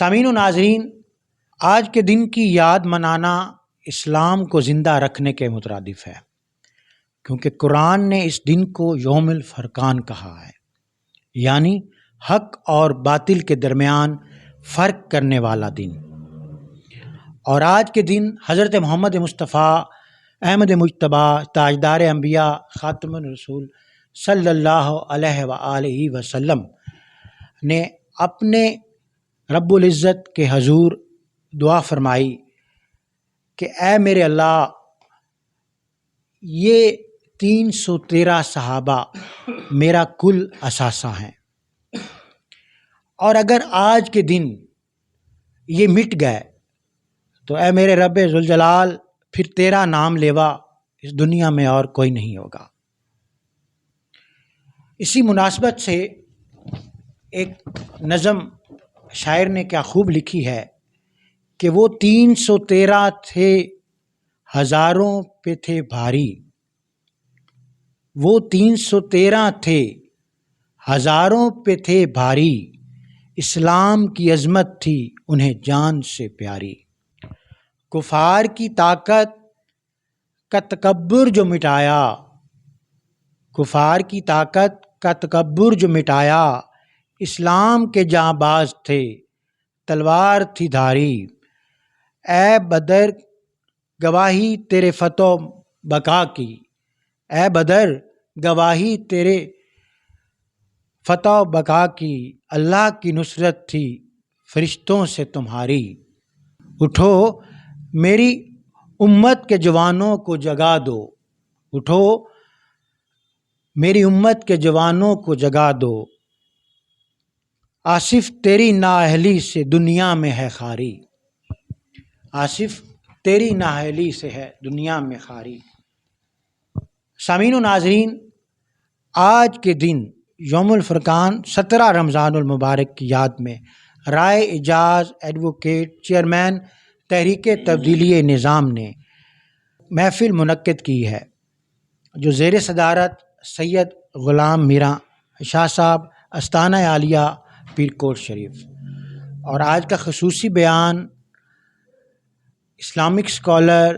سامعین و ناظرین، آج کے دن کی یاد منانا اسلام کو زندہ رکھنے کے مترادف ہے، کیونکہ قرآن نے اس دن کو یوم الفرقان کہا ہے، یعنی حق اور باطل کے درمیان فرق کرنے والا دن۔ اور آج کے دن حضرت محمد مصطفیٰ احمد مجتبیٰ تاجدار انبیاء خاتم الرسول صلی اللہ علیہ وآلہ وسلم نے اپنے رب العزت کے حضور دعا فرمائی کہ اے میرے اللہ، یہ 313 صحابہ میرا کل اثاثہ ہیں، اور اگر آج کے دن یہ مٹ گئے تو اے میرے رب ذوالجلال، پھر تیرا نام لیوا اس دنیا میں اور کوئی نہیں ہوگا۔ اسی مناسبت سے ایک نظم شاعر نے کیا خوب لکھی ہے کہ وہ 313 تھے ہزاروں پہ تھے بھاری، وہ 313 تھے ہزاروں پہ تھے بھاری، اسلام کی عظمت تھی انہیں جان سے پیاری۔ کفار کی طاقت کا تکبر جو مٹایا، کفار کی طاقت کا تکبر جو مٹایا، اسلام کے جاں باز تھے تلوار تھی دھاری۔ اے بدر گواہی تیرے فتح و بقا کی، اے بدر گواہی تیرے فتح و بقا کی، اللہ کی نصرت تھی فرشتوں سے تمہاری۔ اٹھو میری امت کے جوانوں کو جگا دو، اٹھو میری امت کے جوانوں کو جگا دو، آصف تیری نااہلی سے دنیا میں ہے خاری، آصف تیری نااہلی سے ہے دنیا میں خاری۔ سامعین و ناظرین، آج کے دن یوم الفرقان 17 رمضان المبارک کی یاد میں رائے اعجاز ایڈوکیٹ چیئرمین تحریک تبدیلی نظام نے محفل منعقد کی ہے، جو زیر صدارت سید غلام میرا شاہ صاحب استانہ عالیہ پیر کوٹ شریف، اور آج کا خصوصی بیان اسلامک اسکالر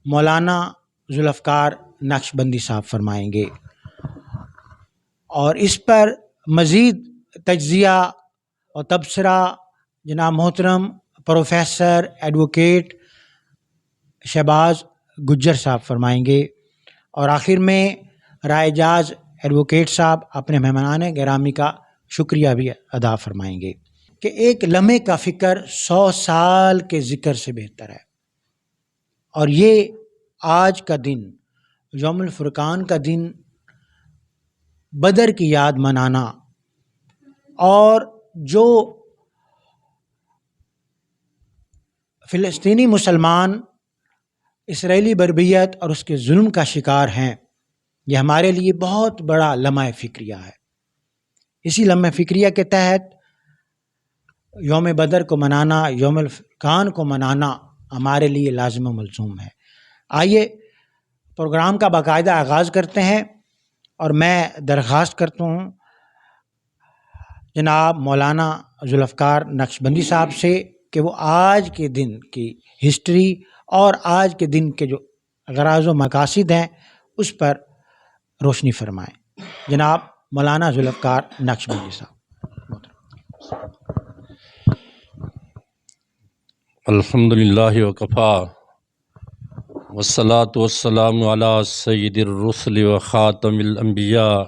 مولانا ذوالفقار نقشبندی صاحب فرمائیں گے، اور اس پر مزید تجزیہ اور تبصرہ جناب محترم پروفیسر ایڈوکیٹ شہباز گجر صاحب فرمائیں گے، اور آخر میں رائے اعجاز ایڈوکیٹ صاحب اپنے مہمان گرامی کا شکریہ بھی ادا فرمائیں گے کہ ایک لمحے کا فکر 100 سال کے ذکر سے بہتر ہے، اور یہ آج کا دن یوم الفرقان کا دن بدر کی یاد منانا، اور جو فلسطینی مسلمان اسرائیلی بربریت اور اس کے ظلم کا شکار ہیں، یہ ہمارے لیے بہت بڑا لمحہ فکریہ ہے۔ اسی لمحہ فکریہ کے تحت یوم بدر کو منانا، یوم الفرقان کو منانا ہمارے لیے لازم و ملزوم ہے۔ آئیے پروگرام کا باقاعدہ آغاز کرتے ہیں، اور میں درخواست کرتا ہوں جناب مولانا ذوالفقار نقشبندی صاحب سے کہ وہ آج کے دن کی ہسٹری اور آج کے دن کے جو غراض و مقاصد ہیں اس پر روشنی فرمائیں۔ جناب مولانا ذوالفقار نقشبندی صاحب۔ الحمدللہ وکفا والصلاة والسلام علی سید الرسل وخاتم الانبیاء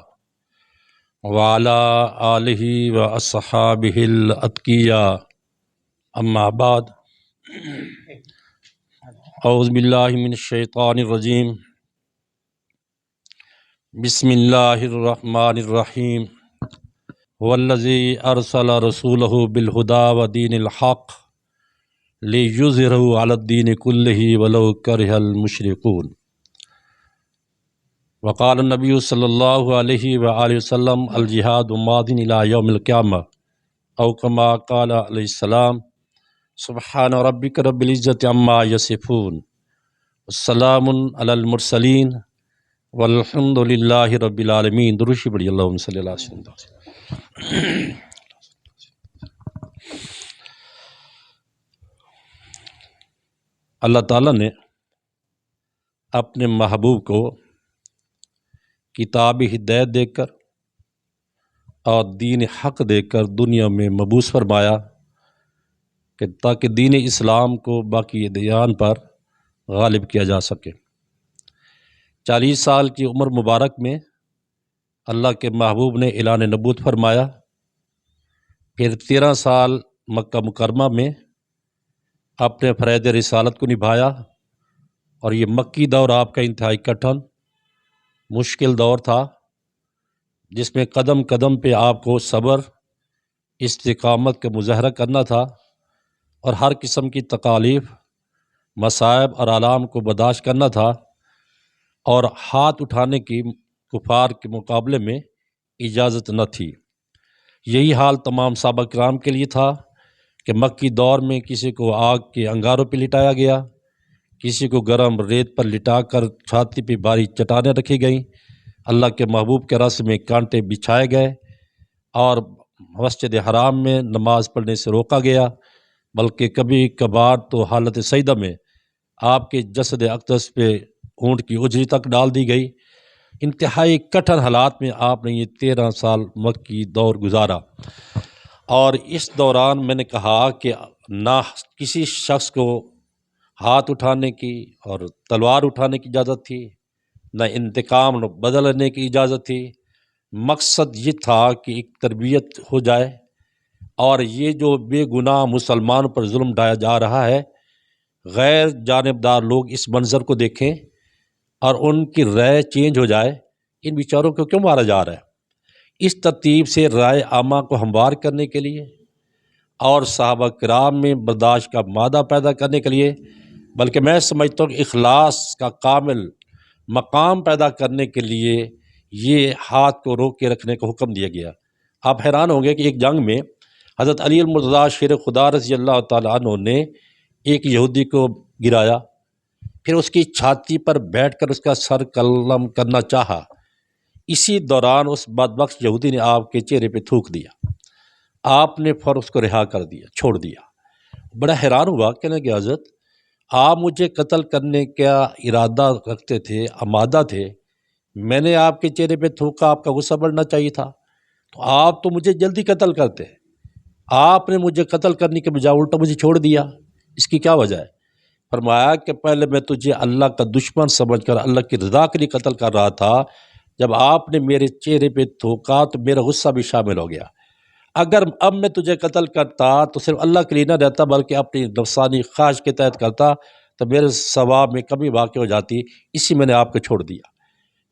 وعلی آلہ واصحابہ الاتقیاء، اما بعد، اعوذ باللہ من الشیطان الرجیم، بسم اللہ الرحمن الرحیم، والذی ارسل رسولہ بالہدی ودین الحق لیظہرہ علی الدین کلہ ولو کرہ المشرکون۔ وقال النبی صلی اللہ علیہ وآلہ وسلم الجہاد ماض الی یوم القیامہ، او کما قال علیہ السلام، سبحان ربک رب العزت عما یصفون، والسلام علی المرسلین، والحمد للہ رب العالمین۔ درود پڑھی، اللہم صلی اللہ علیہ وسلم۔ اللہ تعالیٰ نے اپنے محبوب کو کتابی ہدایت دے کر اور دین حق دے کر دنیا میں مبعوث فرمایا کہ تاکہ دین اسلام کو باقی ادیان پر غالب کیا جا سکے۔ 40 سال کی عمر مبارک میں اللہ کے محبوب نے اعلان نبوت فرمایا، پھر 13 سال مکہ مکرمہ میں اپنے فرائض رسالت کو نبھایا، اور یہ مکی دور آپ کا انتہائی کٹھن مشکل دور تھا، جس میں قدم قدم پہ آپ کو صبر استقامت کا مظاہرہ کرنا تھا اور ہر قسم کی تکالیف مصائب اور آلام کو برداشت کرنا تھا، اور ہاتھ اٹھانے کی کفار کے مقابلے میں اجازت نہ تھی۔ یہی حال تمام صحابہ کرام کے لیے تھا کہ مکی دور میں کسی کو آگ کے انگاروں پہ لٹایا گیا، کسی کو گرم ریت پر لٹا کر چھاتی پہ بھاری چٹانیں رکھی گئیں، اللہ کے محبوب کے راستے میں کانٹے بچھائے گئے، اور مسجد حرام میں نماز پڑھنے سے روکا گیا، بلکہ کبھی کبھار تو حالت سجدہ میں آپ کے جسد اقدس پہ اونٹ کی اجری تک ڈال دی گئی۔ انتہائی کٹھن حالات میں آپ نے یہ 13 سال مکی دور گزارا، اور اس دوران میں نے کہا کہ نہ کسی شخص کو ہاتھ اٹھانے کی اور تلوار اٹھانے کی اجازت تھی، نہ انتقام نہ بدلنے کی اجازت تھی۔ مقصد یہ تھا کہ ایک تربیت ہو جائے، اور یہ جو بے گناہ مسلمانوں پر ظلم ڈھایا جا رہا ہے، غیر جانبدار لوگ اس منظر کو دیکھیں اور ان کی رائے چینج ہو جائے، ان بیچاروں کو کیوں مارا جا رہا ہے۔ اس ترتیب سے رائے عامہ کو ہموار کرنے کے لیے اور صحابہ کرام میں برداشت کا مادہ پیدا کرنے کے لیے، بلکہ میں سمجھتا ہوں کہ اخلاص کا کامل مقام پیدا کرنے کے لیے یہ ہاتھ کو روک کے رکھنے کا حکم دیا گیا۔ آپ حیران ہوں گے کہ ایک جنگ میں حضرت علی المرتضیٰ شیر خدا رضی اللہ تعالیٰ عنہ نے ایک یہودی کو گرایا، پھر اس کی چھاتی پر بیٹھ کر اس کا سر قلم کرنا چاہا۔ اسی دوران اس بدبخت یہودی نے آپ کے چہرے پہ تھوک دیا، آپ نے فوراً اس کو رہا کر دیا، چھوڑ دیا۔ بڑا حیران ہوا، کہنے کہ حضرت آپ مجھے قتل کرنے کا ارادہ رکھتے تھے، آمادہ تھے، میں نے آپ کے چہرے پہ تھوکا، آپ کا غصہ بڑھنا چاہیے تھا، تو آپ تو مجھے جلدی قتل کرتے، آپ نے مجھے قتل کرنے کے بجائے الٹا مجھے چھوڑ دیا، اس کی کیا وجہ ہے؟ فرمایا کہ پہلے میں تجھے اللہ کا دشمن سمجھ کر اللہ کی رضا کے لیے قتل کر رہا تھا، جب آپ نے میرے چہرے پہ تھوکا تو میرا غصہ بھی شامل ہو گیا۔ اگر اب میں تجھے قتل کرتا تو صرف اللہ کے لیے نہ رہتا بلکہ اپنی نفسانی خواہش کے تحت کرتا، تو میرے ثواب میں کمی واقع ہو جاتی، اسی میں نے آپ کو چھوڑ دیا۔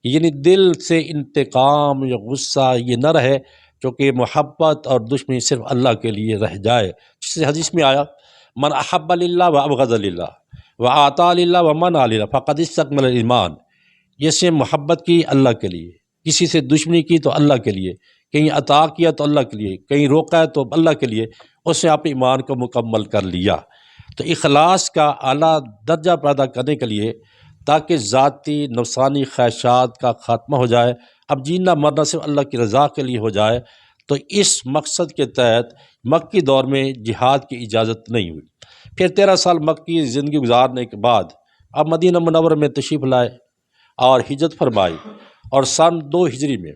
یعنی دل سے انتقام یا غصہ یہ نہ رہے، چونکہ محبت اور دشمنی صرف اللہ کے لیے رہ جائے، جس سے حدیث میں آیا من احب للہ و ابغض للہ و اعطى للہ و منع للہ فقد استکمل الایمان۔ جیسے محبت کی اللہ کے لیے، کسی سے دشمنی کی تو اللہ کے لیے، کہیں عطا کیا تو اللہ کے لیے، کہیں روکا ہے تو اللہ کے لیے، اس نے اپنے ایمان کو مکمل کر لیا۔ تو اخلاص کا اعلیٰ درجہ پیدا کرنے کے لیے، تاکہ ذاتی نفسانی خواہشات کا خاتمہ ہو جائے، اب جینا مرنا صرف اللہ کی رضا کے لیے ہو جائے، تو اس مقصد کے تحت مکی دور میں جہاد کی اجازت نہیں ہوئی۔ پھر 13 سال مکی زندگی گزارنے کے بعد اب مدینہ منورہ میں تشریف لائے اور ہجرت فرمائی، اور سن 2 ہجری میں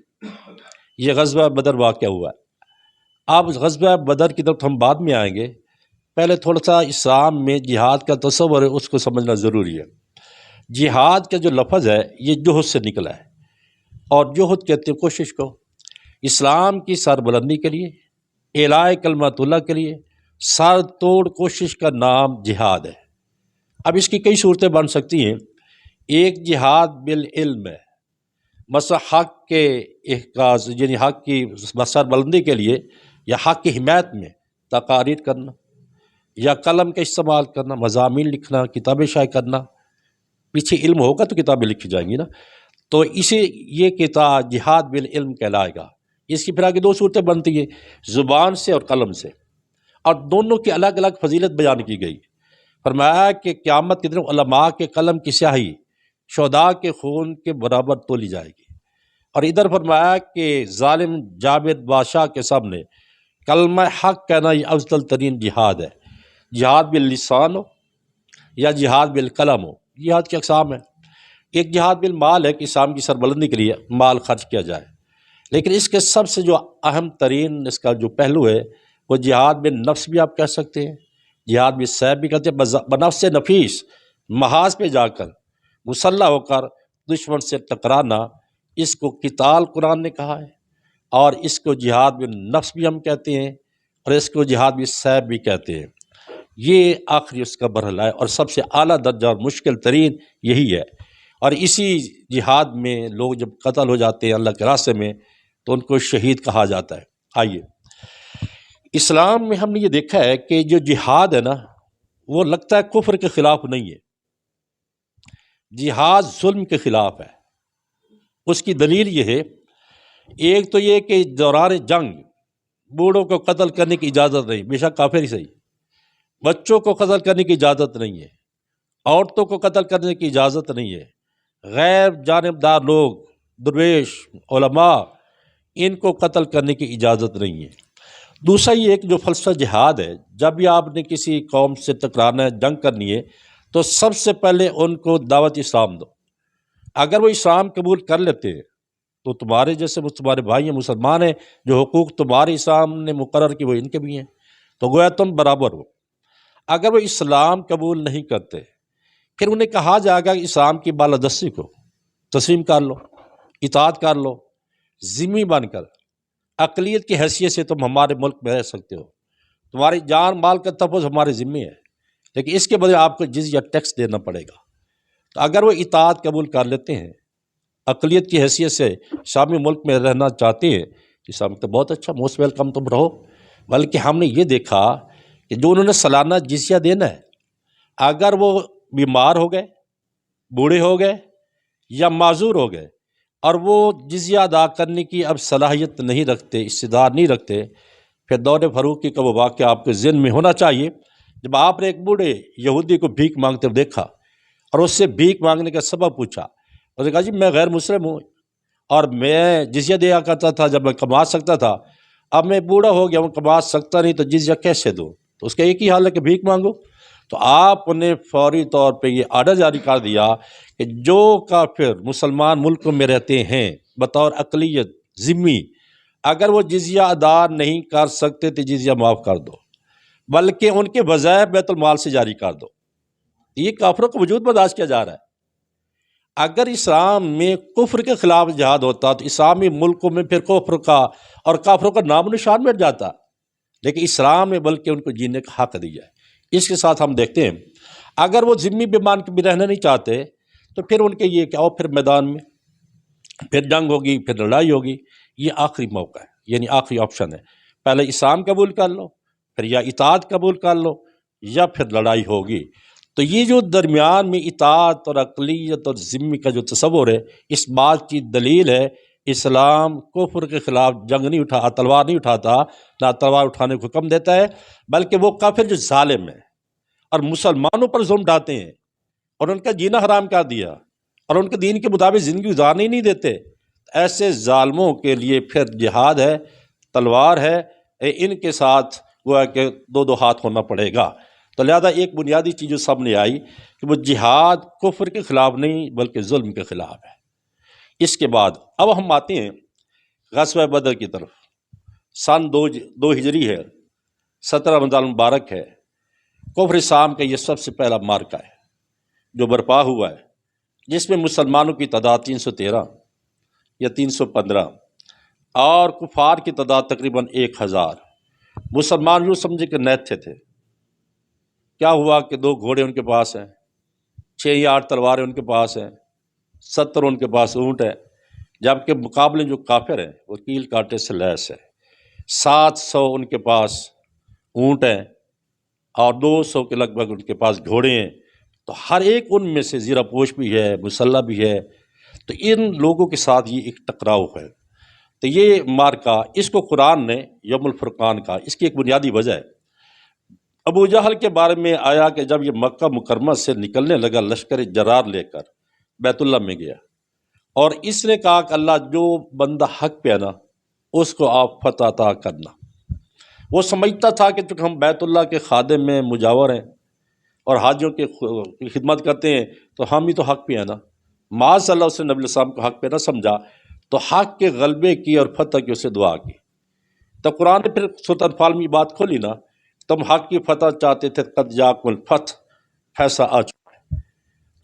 یہ غزوہ بدر واقع ہوا ہے۔ اب غزوہ بدر کی طرف ہم بعد میں آئیں گے، پہلے تھوڑا سا اسلام میں جہاد کا تصور ہے، اس کو سمجھنا ضروری ہے۔ جہاد کا جو لفظ ہے یہ جوہد سے نکلا ہے، اور جوہد کہتے ہیں کوشش کو۔ اسلام کی سربلندی کے لیے، اعلاء کلمت اللہ کے لیے سر توڑ کوشش کا نام جہاد ہے۔ اب اس کی کئی صورتیں بن سکتی ہیں۔ ایک جہاد بالعلم ہے، مثلا حق کے احکاز، یعنی حق کی سربلندی کے لیے یا حق کی حمایت میں تقاریر کرنا، یا قلم کا استعمال کرنا، مضامین لکھنا، کتابیں شائع کرنا۔ پیچھے علم ہوگا تو کتابیں لکھی جائیں گی نا، تو اسے یہ کتاب جہاد بالعلم کہلائے گا۔ اس کی پھر آگے 2 صورتیں بنتی ہیں، زبان سے اور قلم سے، اور دونوں کی الگ الگ فضیلت بیان کی گئی۔ فرمایا کہ قیامت کے دن علماء کے قلم کی سیاہی شہداء کے خون کے برابر تولی جائے گی۔ اور ادھر فرمایا کہ ظالم جابر بادشاہ کے سامنے کلمہ حق کہنا یہ افضل ترین جہاد ہے۔ جہاد باللسان ہو یا جہاد بالقلم ہو، جہاد کی اقسام ہیں۔ ایک جہاد بالمال ہے کہ اسلام کی سربلندی کے لیے مال خرچ کیا جائے، لیکن اس کے سب سے جو اہم ترین اس کا جو پہلو ہے وہ جہاد بالنفس بھی آپ کہہ سکتے ہیں، جہاد بالسیف بھی کہتے ہیں، بنفس نفیس، محاذ پہ جا کر مسلح ہو کر دشمن سے ٹکرانا، اس کو قتال قرآن نے کہا ہے، اور اس کو جہاد بالنفس بھی ہم کہتے ہیں، اور اس کو جہاد بالسیف بھی کہتے ہیں۔ یہ آخری اس کا مرحلہ ہے اور سب سے اعلیٰ درجہ اور مشکل ترین یہی ہے، اور اسی جہاد میں لوگ جب قتل ہو جاتے ہیں اللہ کے راستے میں تو ان کو شہید کہا جاتا ہے۔ آئیے، اسلام میں ہم نے یہ دیکھا ہے کہ جو جہاد ہے نا وہ لگتا ہے کفر کے خلاف نہیں ہے، جہاد ظلم کے خلاف ہے۔ اس کی دلیل یہ ہے، ایک تو یہ کہ دوران جنگ بوڑھوں کو قتل کرنے کی اجازت نہیں، بے شک کافر ہی صحیح، بچوں کو قتل کرنے کی اجازت نہیں ہے، عورتوں کو قتل کرنے کی اجازت نہیں ہے، غیر جانبدار لوگ، درویش، علماء، ان کو قتل کرنے کی اجازت نہیں ہے۔ دوسرا یہ ایک جو فلسفہ جہاد ہے، جب بھی آپ نے کسی قوم سے ٹکرانا ہے، جنگ کرنی ہے، تو سب سے پہلے ان کو دعوت اسلام دو۔ اگر وہ اسلام قبول کر لیتے ہیں تو تمہارے جیسے وہ تمہارے بھائی ہیں، مسلمان ہیں، جو حقوق تمہارے اسلام نے مقرر کی وہ ان کے بھی ہیں، تو گویا تم برابر ہو۔ اگر وہ اسلام قبول نہیں کرتے پھر انہیں کہا جائے گا کہ اسلام کی بالادستی کو تسلیم کر لو، اطاعت کر لو، ذمہ بن کر اقلیت کی حیثیت سے تم ہمارے ملک میں رہ سکتے ہو، تمہاری جان مال کا تحفظ ہمارے ذمہ ہے، لیکن اس کے بدلے آپ کو جزیہ ٹیکس دینا پڑے گا۔ تو اگر وہ اطاعت قبول کر لیتے ہیں، اقلیت کی حیثیت سے شامی ملک میں رہنا چاہتے ہیں، اسلام تو بہت اچھا، موسٹ ویلکم، تم رہو۔ بلکہ ہم نے یہ دیکھا کہ جو انہوں نے سالانہ جزیہ دینا ہے، اگر وہ بیمار ہو گئے، بوڑھے ہو گئے یا معذور ہو گئے اور وہ جزیہ ادا کرنے کی اب صلاحیت نہیں رکھتے، استعداد نہیں رکھتے، پھر دور فاروقی کا وہ واقعہ آپ کے ذہن میں ہونا چاہیے، جب آپ نے ایک بوڑھے یہودی کو بھیک مانگتے ہوئے دیکھا اور اس سے بھیک مانگنے کا سبب پوچھا، اس نے کہا جی میں غیر مسلم ہوں اور میں جزیہ دیا کرتا تھا جب میں کما سکتا تھا، اب میں بوڑھا ہو گیا ہوں، کما سکتا نہیں، تو جزیہ کیسے دوں؟ تو اس کا ایک ہی حال ہے کہ بھیک مانگو۔ تو آپ نے فوری طور پہ یہ آرڈر جاری کر دیا کہ جو کافر مسلمان ملکوں میں رہتے ہیں بطور اقلیت ذمی، اگر وہ جزیہ ادا نہیں کر سکتے تو جزیہ معاف کر دو، بلکہ ان کے وظائف بیت المال سے جاری کر دو۔ یہ کافروں کا وجود برداشت کیا جا رہا ہے۔ اگر اسلام میں کفر کے خلاف جہاد ہوتا تو اسلامی ملکوں میں پھر کفر کا اور کافروں کا نام و نشان مٹ جاتا، لیکن اسلام نے بلکہ ان کو جینے کا حق دیا ہے۔ اس کے ساتھ ہم دیکھتے ہیں اگر وہ ذمی بیمان کے بھی رہنا نہیں چاہتے تو پھر ان کے یہ کہ آؤ پھر میدان میں، پھر جنگ ہوگی، پھر لڑائی ہوگی، یہ آخری موقع ہے، یعنی آخری آپشن ہے، پہلے اسلام قبول کر لو، پھر یا اطاعت قبول کر لو یا پھر لڑائی ہوگی۔ تو یہ جو درمیان میں اطاعت اور اقلیت اور ذمی کا جو تصور ہے، اس بات کی دلیل ہے اسلام کفر کے خلاف جنگ نہیں اٹھا، تلوار نہیں اٹھاتا، نہ تلوار اٹھانے کو حکم دیتا ہے، بلکہ وہ کافر جو ظالم ہے اور مسلمانوں پر ظلم ڈھاتے ہیں اور ان کا جینا حرام کر دیا اور ان کے دین کے مطابق زندگی گزارنے ہی نہیں دیتے، ایسے ظالموں کے لیے پھر جہاد ہے، تلوار ہے، ان کے ساتھ وہ ہے کہ دو دو ہاتھ ہونا پڑے گا۔ تو لہذا ایک بنیادی چیز جو سامنے آئی کہ وہ جہاد کفر کے خلاف نہیں بلکہ ظلم کے خلاف ہے۔ اس کے بعد اب ہم آتے ہیں غزوہ بدر کی طرف۔ سن 2 ہجری ہے، 17 رمضان مبارک ہے، کفر شام کا یہ سب سے پہلا معرکہ ہے جو برپا ہوا ہے، جس میں مسلمانوں کی تعداد 313 یا 315 اور کفار کی تعداد تقریباً 1000۔ مسلمان یوں سمجھے کہ نیتھے تھے۔ کیا ہوا کہ 2 گھوڑے ان کے پاس ہیں، 6 یا 8 تلواریں ان کے پاس ہیں، 70 ان کے پاس اونٹ ہیں، جبکہ مقابلے جو کافر ہیں وہ کیل کاٹے سے لیس ہے۔ 700 ان کے پاس اونٹ ہیں اور 200 کے لگ بھگ ان کے پاس گھوڑے ہیں، تو ہر ایک ان میں سے زیرہ پوش بھی ہے، مسلح بھی ہے، تو ان لوگوں کے ساتھ یہ ایک ٹکراؤ ہے۔ تو یہ مارکا، اس کو قرآن نے یوم الفرقان کا، اس کی ایک بنیادی وجہ ہے۔ ابو جہل کے بارے میں آیا کہ جب یہ مکہ مکرمہ سے نکلنے لگا لشکر جرار لے کر بیت اللہ میں گیا، اور اس نے کہا کہ اللہ جو بندہ حق پہ ہے نا اس کو آپ فتح عطا کرنا۔ وہ سمجھتا تھا کہ چونکہ ہم بیت اللہ کے خادم میں مجاور ہیں اور حاجیوں کی خدمت کرتے ہیں تو ہم ہی تو حق پہ ہیں نا. معاذ اللہ اس نے نبی علیہ السلام کو حق پہ نہ سمجھا، تو حق کے غلبے کی اور فتح کی اسے دعا کی. تب قرآن نے پھر سورۃ انفال میں بات کھولی نا، تم حق کی فتح چاہتے تھے، قد جاءکم الفتح، فیصلہ آ چکا ہے.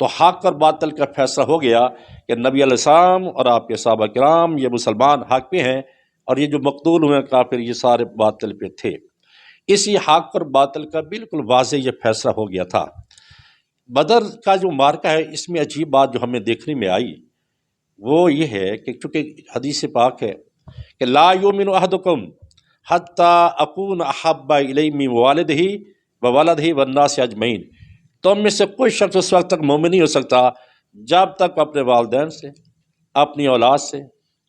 تو حق اور باطل کا فیصلہ ہو گیا کہ نبی علیہ السلام اور آپ کے صحابہ کرام یہ مسلمان حق پہ ہیں، اور یہ جو مقتول ہوئے کافر یہ سارے باطل پہ تھے. اسی حق اور باطل کا بالکل واضح یہ فیصلہ ہو گیا تھا. بدر کا جو مارکہ ہے، اس میں عجیب بات جو ہمیں دیکھنے میں آئی وہ یہ ہے کہ چونکہ حدیث پاک ہے کہ لا یؤمن احدکم حتی اکون احب الی من والدہ وولدہ والناس اجمعین. تم میں سے کوئی شخص اس وقت تک مومن نہیں ہو سکتا جب تک اپنے والدین سے، اپنی اولاد سے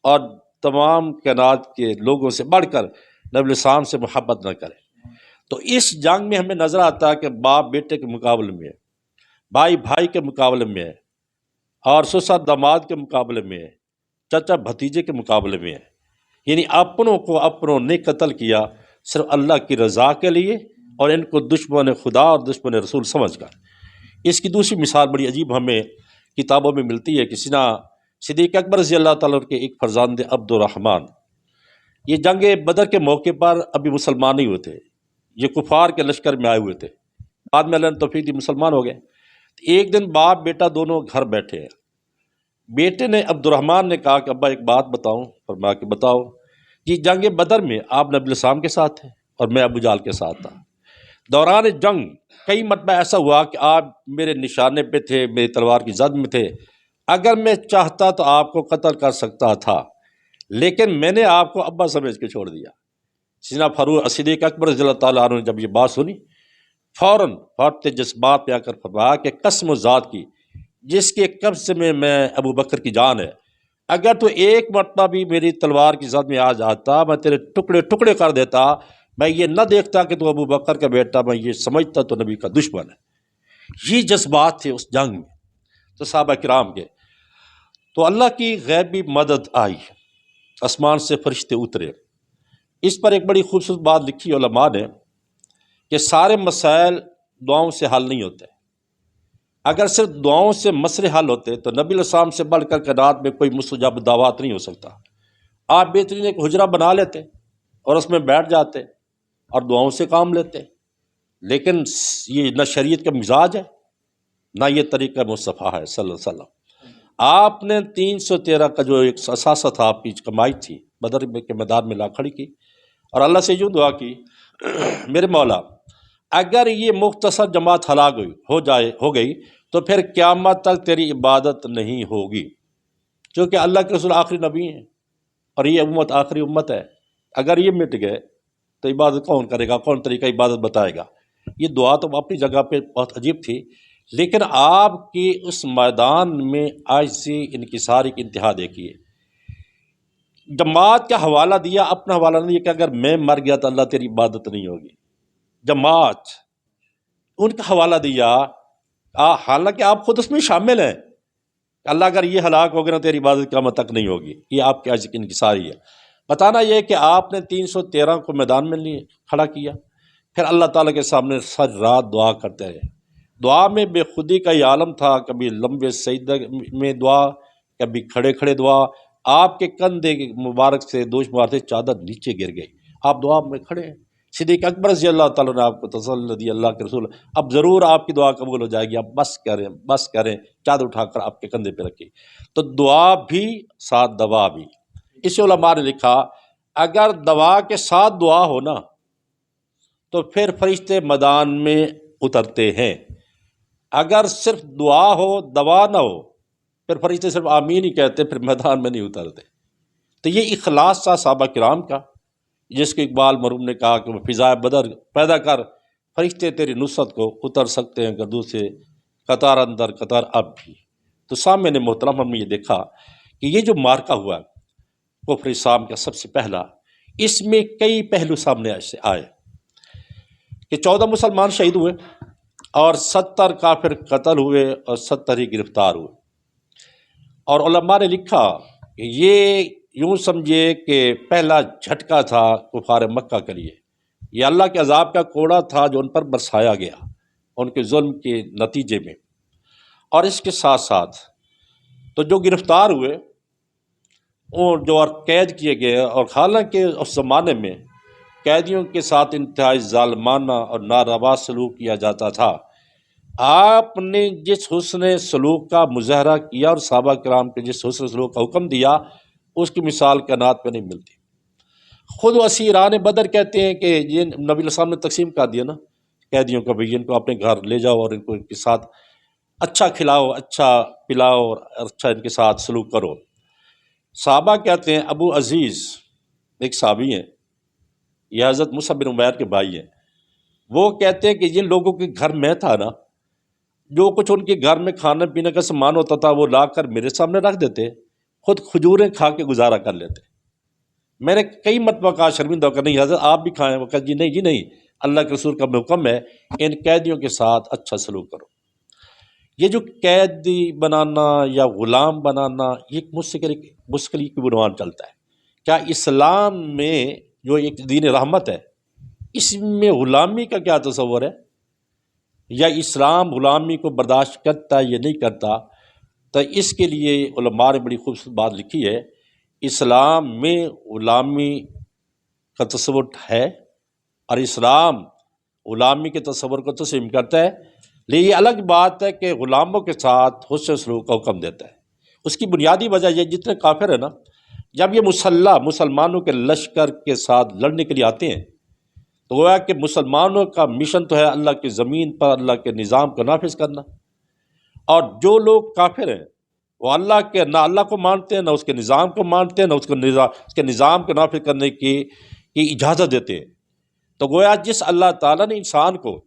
اور تمام کائنات کے لوگوں سے بڑھ کر نبی علیہ السلام سے محبت نہ کرے. تو اس جنگ میں ہمیں نظر آتا ہے کہ باپ بیٹے کے مقابلے میں ہے، بھائی بھائی کے مقابلے میں ہے، اور سسر داماد کے مقابلے میں ہے، چچا بھتیجے کے مقابلے میں ہے. یعنی اپنوں کو اپنوں نے قتل کیا صرف اللہ کی رضا کے لیے، اور ان کو دشمن خدا اور دشمن رسول سمجھ کر. اس کی دوسری مثال بڑی عجیب ہمیں کتابوں میں ملتی ہے کہ سیدنا صدیق اکبر رضی اللہ تعالیٰ عنہ کے ایک فرزند عبد الرحمن، یہ جنگ بدر کے موقع پر ابھی مسلمان نہیں ہوئے تھے، یہ کفار کے لشکر میں آئے ہوئے تھے. بعد میں اللہ نے توفیق دی مسلمان ہو گئے. ایک دن باپ بیٹا دونوں گھر بیٹھے ہیں. بیٹے نے عبد الرحمن نے کہا کہ ابا ایک بات بتاؤں. فرمایا کہ بتاؤ. یہ جنگ بدر میں آپ نبی علیہ السلام کے ساتھ تھے اور میں ابو جہل کے ساتھ تھا. دوران جنگ کئی مرتبہ ایسا ہوا کہ آپ میرے نشانے پہ تھے، میری تلوار کی زد میں تھے. اگر میں چاہتا تو آپ کو قتل کر سکتا تھا، لیکن میں نے آپ کو ابا سمجھ کے چھوڑ دیا. سیدنا فاروق صدیق اکبر رضی اللہ تعالیٰ عنہ نے جب یہ بات سنی، فوراً فوت جذبات پہ آ کر فرمایا کہ قسم و ذات کی جس کے قبض میں ابو بکر کی جان ہے، اگر تو ایک مرتبہ بھی میری تلوار کی زد میں آ جاتا میں تیرے ٹکڑے ٹکڑے کر دیتا. میں یہ نہ دیکھتا کہ تو ابو بکر کا بیٹا، میں یہ سمجھتا تو نبی کا دشمن ہے. یہ جذبات تھے اس جنگ میں تو صحابہ کرام کے. تو اللہ کی غیبی مدد آئی، آسمان سے فرشتے اترے. اس پر ایک بڑی خوبصورت بات لکھی علماء نے کہ سارے مسائل دعاؤں سے حل نہیں ہوتے. اگر صرف دعاؤں سے مسئلے حل ہوتے تو نبی علیہ السلام سے بڑھ کر کائنات میں کوئی مستجاب دعوات نہیں ہو سکتا. آپ بہترین ایک حجرہ بنا لیتے اور اس میں بیٹھ جاتے اور دعاؤں سے کام لیتے. لیکن یہ نہ شریعت کا مزاج ہے، نہ یہ طریقہ مصطفیٰ ہے صلی اللہ علیہ وسلم. آپ نے 313 کا جو ایک اثاثہ تھا، آپ کی کمائی تھی، بدر کے میدان میں لا کھڑی کی اور اللہ سے یوں دعا کی، میرے مولا اگر یہ مختصر جماعت ہلاک ہو گئی تو پھر قیامت تک تیری عبادت نہیں ہوگی، کیونکہ اللہ کے رسول آخری نبی ہیں اور یہ امت آخری امت ہے. اگر یہ مٹ گئے تو عبادت کون کرے گا، کون طریقہ عبادت بتائے گا. یہ دعا تو اپنی جگہ پہ بہت عجیب تھی، لیکن آپ کی اس میدان میں عاجزی انکساری کی انتہا دیکھیے. جماعت کا حوالہ دیا، اپنا حوالہ نہیں دیا کہ اگر میں مر گیا تو اللہ تیری عبادت نہیں ہوگی. جماعت ان کا حوالہ دیا، حالانکہ آپ خود اس میں شامل ہیں. اللہ اگر یہ ہلاک ہو گیا نا تیری عبادت قیامت تک نہیں ہوگی. یہ آپ کی عاجزی کی انکساری ہے. بتانا یہ کہ آپ نے 313 کو میدان میں لیے کھڑا کیا، پھر اللہ تعالیٰ کے سامنے سر رات دعا کرتے رہے. دعا میں بے خودی کا یہ عالم تھا، کبھی لمبے سجدہ میں دعا، کبھی کھڑے کھڑے دعا. آپ کے کندھے مبارک سے دوش مبارک سے چادر نیچے گر گئی، آپ دعا میں کھڑے ہیں. صدیق اکبر رضی اللہ تعالیٰ نے آپ کو تسلی دی، اللہ کے رسول اب ضرور آپ کی دعا قبول ہو جائے گی، آپ بس کریں. چادر اٹھا کر آپ کے کندھے پہ رکھی. تو دعا بھی ساتھ دوا بھی. اس علماء نے لکھا اگر دوا کے ساتھ دعا ہو نا تو پھر فرشتے میدان میں اترتے ہیں. اگر صرف دعا ہو دوا نہ ہو پھر فرشتے صرف آمین ہی کہتے، پھر میدان میں نہیں اترتے. تو یہ اخلاص تھا صحابہ کرام کا، جس کو اقبال مرحوم نے کہا کہ وہ فضائے بدر پیدا کر، فرشتے تیری نصرت کو اتر سکتے ہیں گردوں سے قطار اندر قطار اب بھی. تو سامنے محترم ہم نے یہ دیکھا کہ یہ جو مارکہ ہوا کفر اسلام کا سب سے پہلا، اس میں کئی پہلو سامنے آئے کہ 14 مسلمان شہید ہوئے اور 70 کافر قتل ہوئے اور 70 ہی گرفتار ہوئے. اور علماء نے لکھا کہ یہ یوں سمجھے کہ پہلا جھٹکا تھا کفار مکہ کے لیے، یہ اللہ کے عذاب کا کوڑا تھا جو ان پر برسایا گیا ان کے ظلم کے نتیجے میں۔ اور اس کے ساتھ ساتھ تو جو گرفتار ہوئے اور جو قید کیے گئے، اور حالانکہ اس زمانے میں قیدیوں کے ساتھ انتہائی ظالمانہ اور ناروا سلوک کیا جاتا تھا، آپ نے جس حسن سلوک کا مظاہرہ کیا اور صحابہ کرام کے جس حسن سلوک کا حکم دیا، اس کی مثال کائنات میں نہیں ملتی۔ خود اسیران بدر کہتے ہیں کہ یہ نبی علیہ السلام نے تقسیم کر دیا نا قیدیوں کو، بھئی ان کو اپنے گھر لے جاؤ اور ان کو ان کے ساتھ اچھا کھلاؤ، اچھا پلاؤ اور اچھا ان کے ساتھ سلوک کرو۔ صحابہ کہتے ہیں، ابو عزیز ایک صحابی ہیں، یہ حضرت مصعب بن عمیر کے بھائی ہیں، وہ کہتے ہیں کہ جن لوگوں کے گھر میں تھا نا، جو کچھ ان کے گھر میں کھانے پینے کا سامان ہوتا تھا وہ لا کر میرے سامنے رکھ دیتے، خود کھجوریں کھا کے گزارا کر لیتے۔ میں نے کئی مرتبہ کہا شرمندہ ہو کر، نہیں حضرت آپ بھی کھائیں، وہ کہا جی نہیں جی نہیں، اللہ کے رسول کا حکم ہے ان قیدیوں کے ساتھ اچھا سلوک کرو۔ یہ جو قیدی بنانا یا غلام بنانا، یہ ایک مشکل کی بنیاد چلتا ہے۔ کیا اسلام میں جو ایک دین رحمت ہے، اس میں غلامی کا کیا تصور ہے؟ یا اسلام غلامی کو برداشت کرتا ہے یا نہیں کرتا؟ تو اس کے لیے علماء نے بڑی خوبصورت بات لکھی ہے، اسلام میں غلامی کا تصور ہے اور اسلام غلامی کے تصور کو تسلیم کرتا ہے، لیکن یہ الگ بات ہے کہ غلاموں کے ساتھ حسن سلوک کا حکم دیتا ہے۔ اس کی بنیادی وجہ یہ، جتنے کافر ہیں نا، جب یہ مسلمانوں کے لشکر کے ساتھ لڑنے کے لیے آتے ہیں تو گویا کہ مسلمانوں کا مشن تو ہے اللہ کی زمین پر اللہ کے نظام کو نافذ کرنا، اور جو لوگ کافر ہیں وہ نہ اللہ کو مانتے ہیں، نہ اس کے نظام کو مانتے ہیں، نہ اس کے نظام کو نافذ کرنے کی اجازت دیتے ہیں۔ تو گویا جس اللہ تعالیٰ نے انسان کو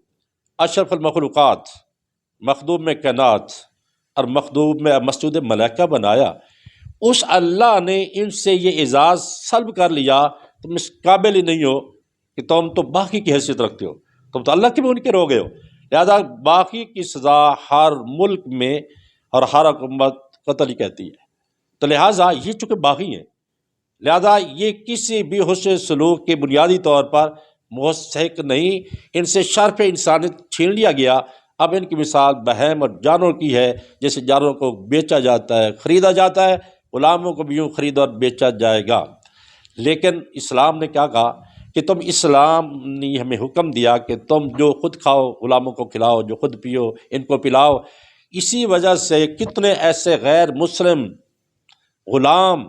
اشرف المخلوقات، مخدوم میں کائنات اور مخدوم میں مسجود ملائکہ بنایا، اس اللہ نے ان سے یہ اعزاز سلب کر لیا، تم اس قابل ہی نہیں ہو کہ تم تو باقی کی حیثیت رکھتے ہو، تم تو اللہ کے منکر ہو گئے ہو۔ لہذا باقی کی سزا ہر ملک میں اور ہر حکومت قتل ہی کہتی ہے، تو لہٰذا یہ چونکہ باقی ہیں، لہذا یہ کسی بھی حسن سلوک کے بنیادی طور پر مستحق نہیں، ان سے شرف انسانیت چھین لیا گیا۔ اب ان کی مثال بہائم اور جانور کی ہے، جیسے جانوروں کو بیچا جاتا ہے، خریدا جاتا ہے، غلاموں کو بھی یوں خریدا اور بیچا جائے گا۔ لیکن اسلام نے کیا کہا کہ اسلام نے ہمیں حکم دیا کہ تم جو خود کھاؤ غلاموں کو کھلاؤ، جو خود پیو ان کو پلاؤ۔ اسی وجہ سے کتنے ایسے غیر مسلم غلام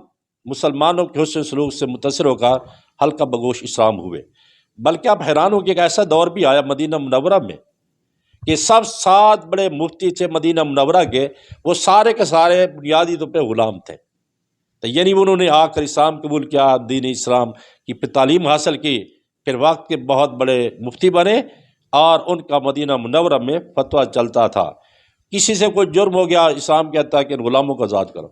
مسلمانوں کے حسن سلوک سے متاثر ہو کر حلقہ بگوش اسلام ہوئے۔ بلکہ آپ حیران ہو کہ ایک ایسا دور بھی آیا مدینہ منورہ میں کہ سب 7 بڑے مفتی تھے مدینہ منورہ کے، وہ سارے کے سارے بنیادی طور پہ غلام تھے۔ تو یعنی انہوں نے آ کر اسلام قبول کیا، دین اسلام کی تعلیم حاصل کی، پھر وقت کے بہت بڑے مفتی بنے، اور ان کا مدینہ منورہ میں فتویٰ چلتا تھا۔ کسی سے کوئی جرم ہو گیا، اسلام کہتا ہے کہ ان غلاموں کو آزاد کرو،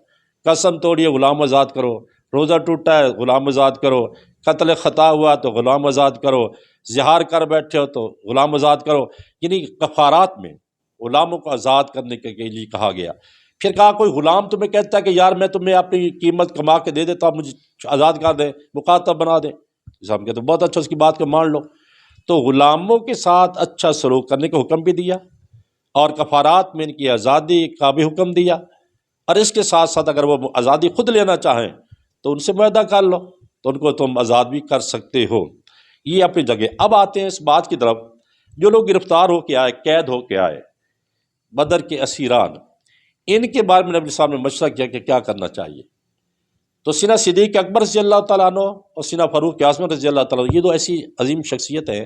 قسم توڑیے غلام آزاد کرو، روزہ ٹوٹا ہے غلام آزاد کرو، قتل خطا ہوا تو غلام آزاد کرو، زہار کر بیٹھے ہو تو غلام آزاد کرو۔ یعنی کفارات میں غلاموں کو آزاد کرنے کے لیے کہا گیا۔ پھر کہا کوئی غلام تمہیں کہتا ہے کہ یار میں تمہیں اپنی قیمت کما کے دے دیتا ہوں، مجھے آزاد کر دے، مکاتب بنا دے، اسلام کہتے بہت اچھا، اس کی بات کو مان لو۔ تو غلاموں کے ساتھ اچھا سلوک کرنے کا حکم بھی دیا، اور کفارات میں ان کی آزادی کا بھی حکم دیا، اور اس کے ساتھ ساتھ اگر وہ آزادی خود لینا چاہیں تو ان سے معاہدہ کر لو، تو ان کو تم آزاد بھی کر سکتے ہو۔ یہ اپنی جگہ۔ اب آتے ہیں اس بات کی طرف، جو لوگ گرفتار ہو کے آئے، قید ہو کے آئے، بدر کے اسیران، ان کے بارے میں نبی صاحب نے مشورہ کیا کہ کیا کرنا چاہیے۔ تو سیدنا صدیق اکبر رضی اللہ تعالیٰ عنہ اور سیدنا فاروق اعظم رضی اللہ تعالیٰ عنہ، یہ 2 ایسی عظیم شخصیت ہیں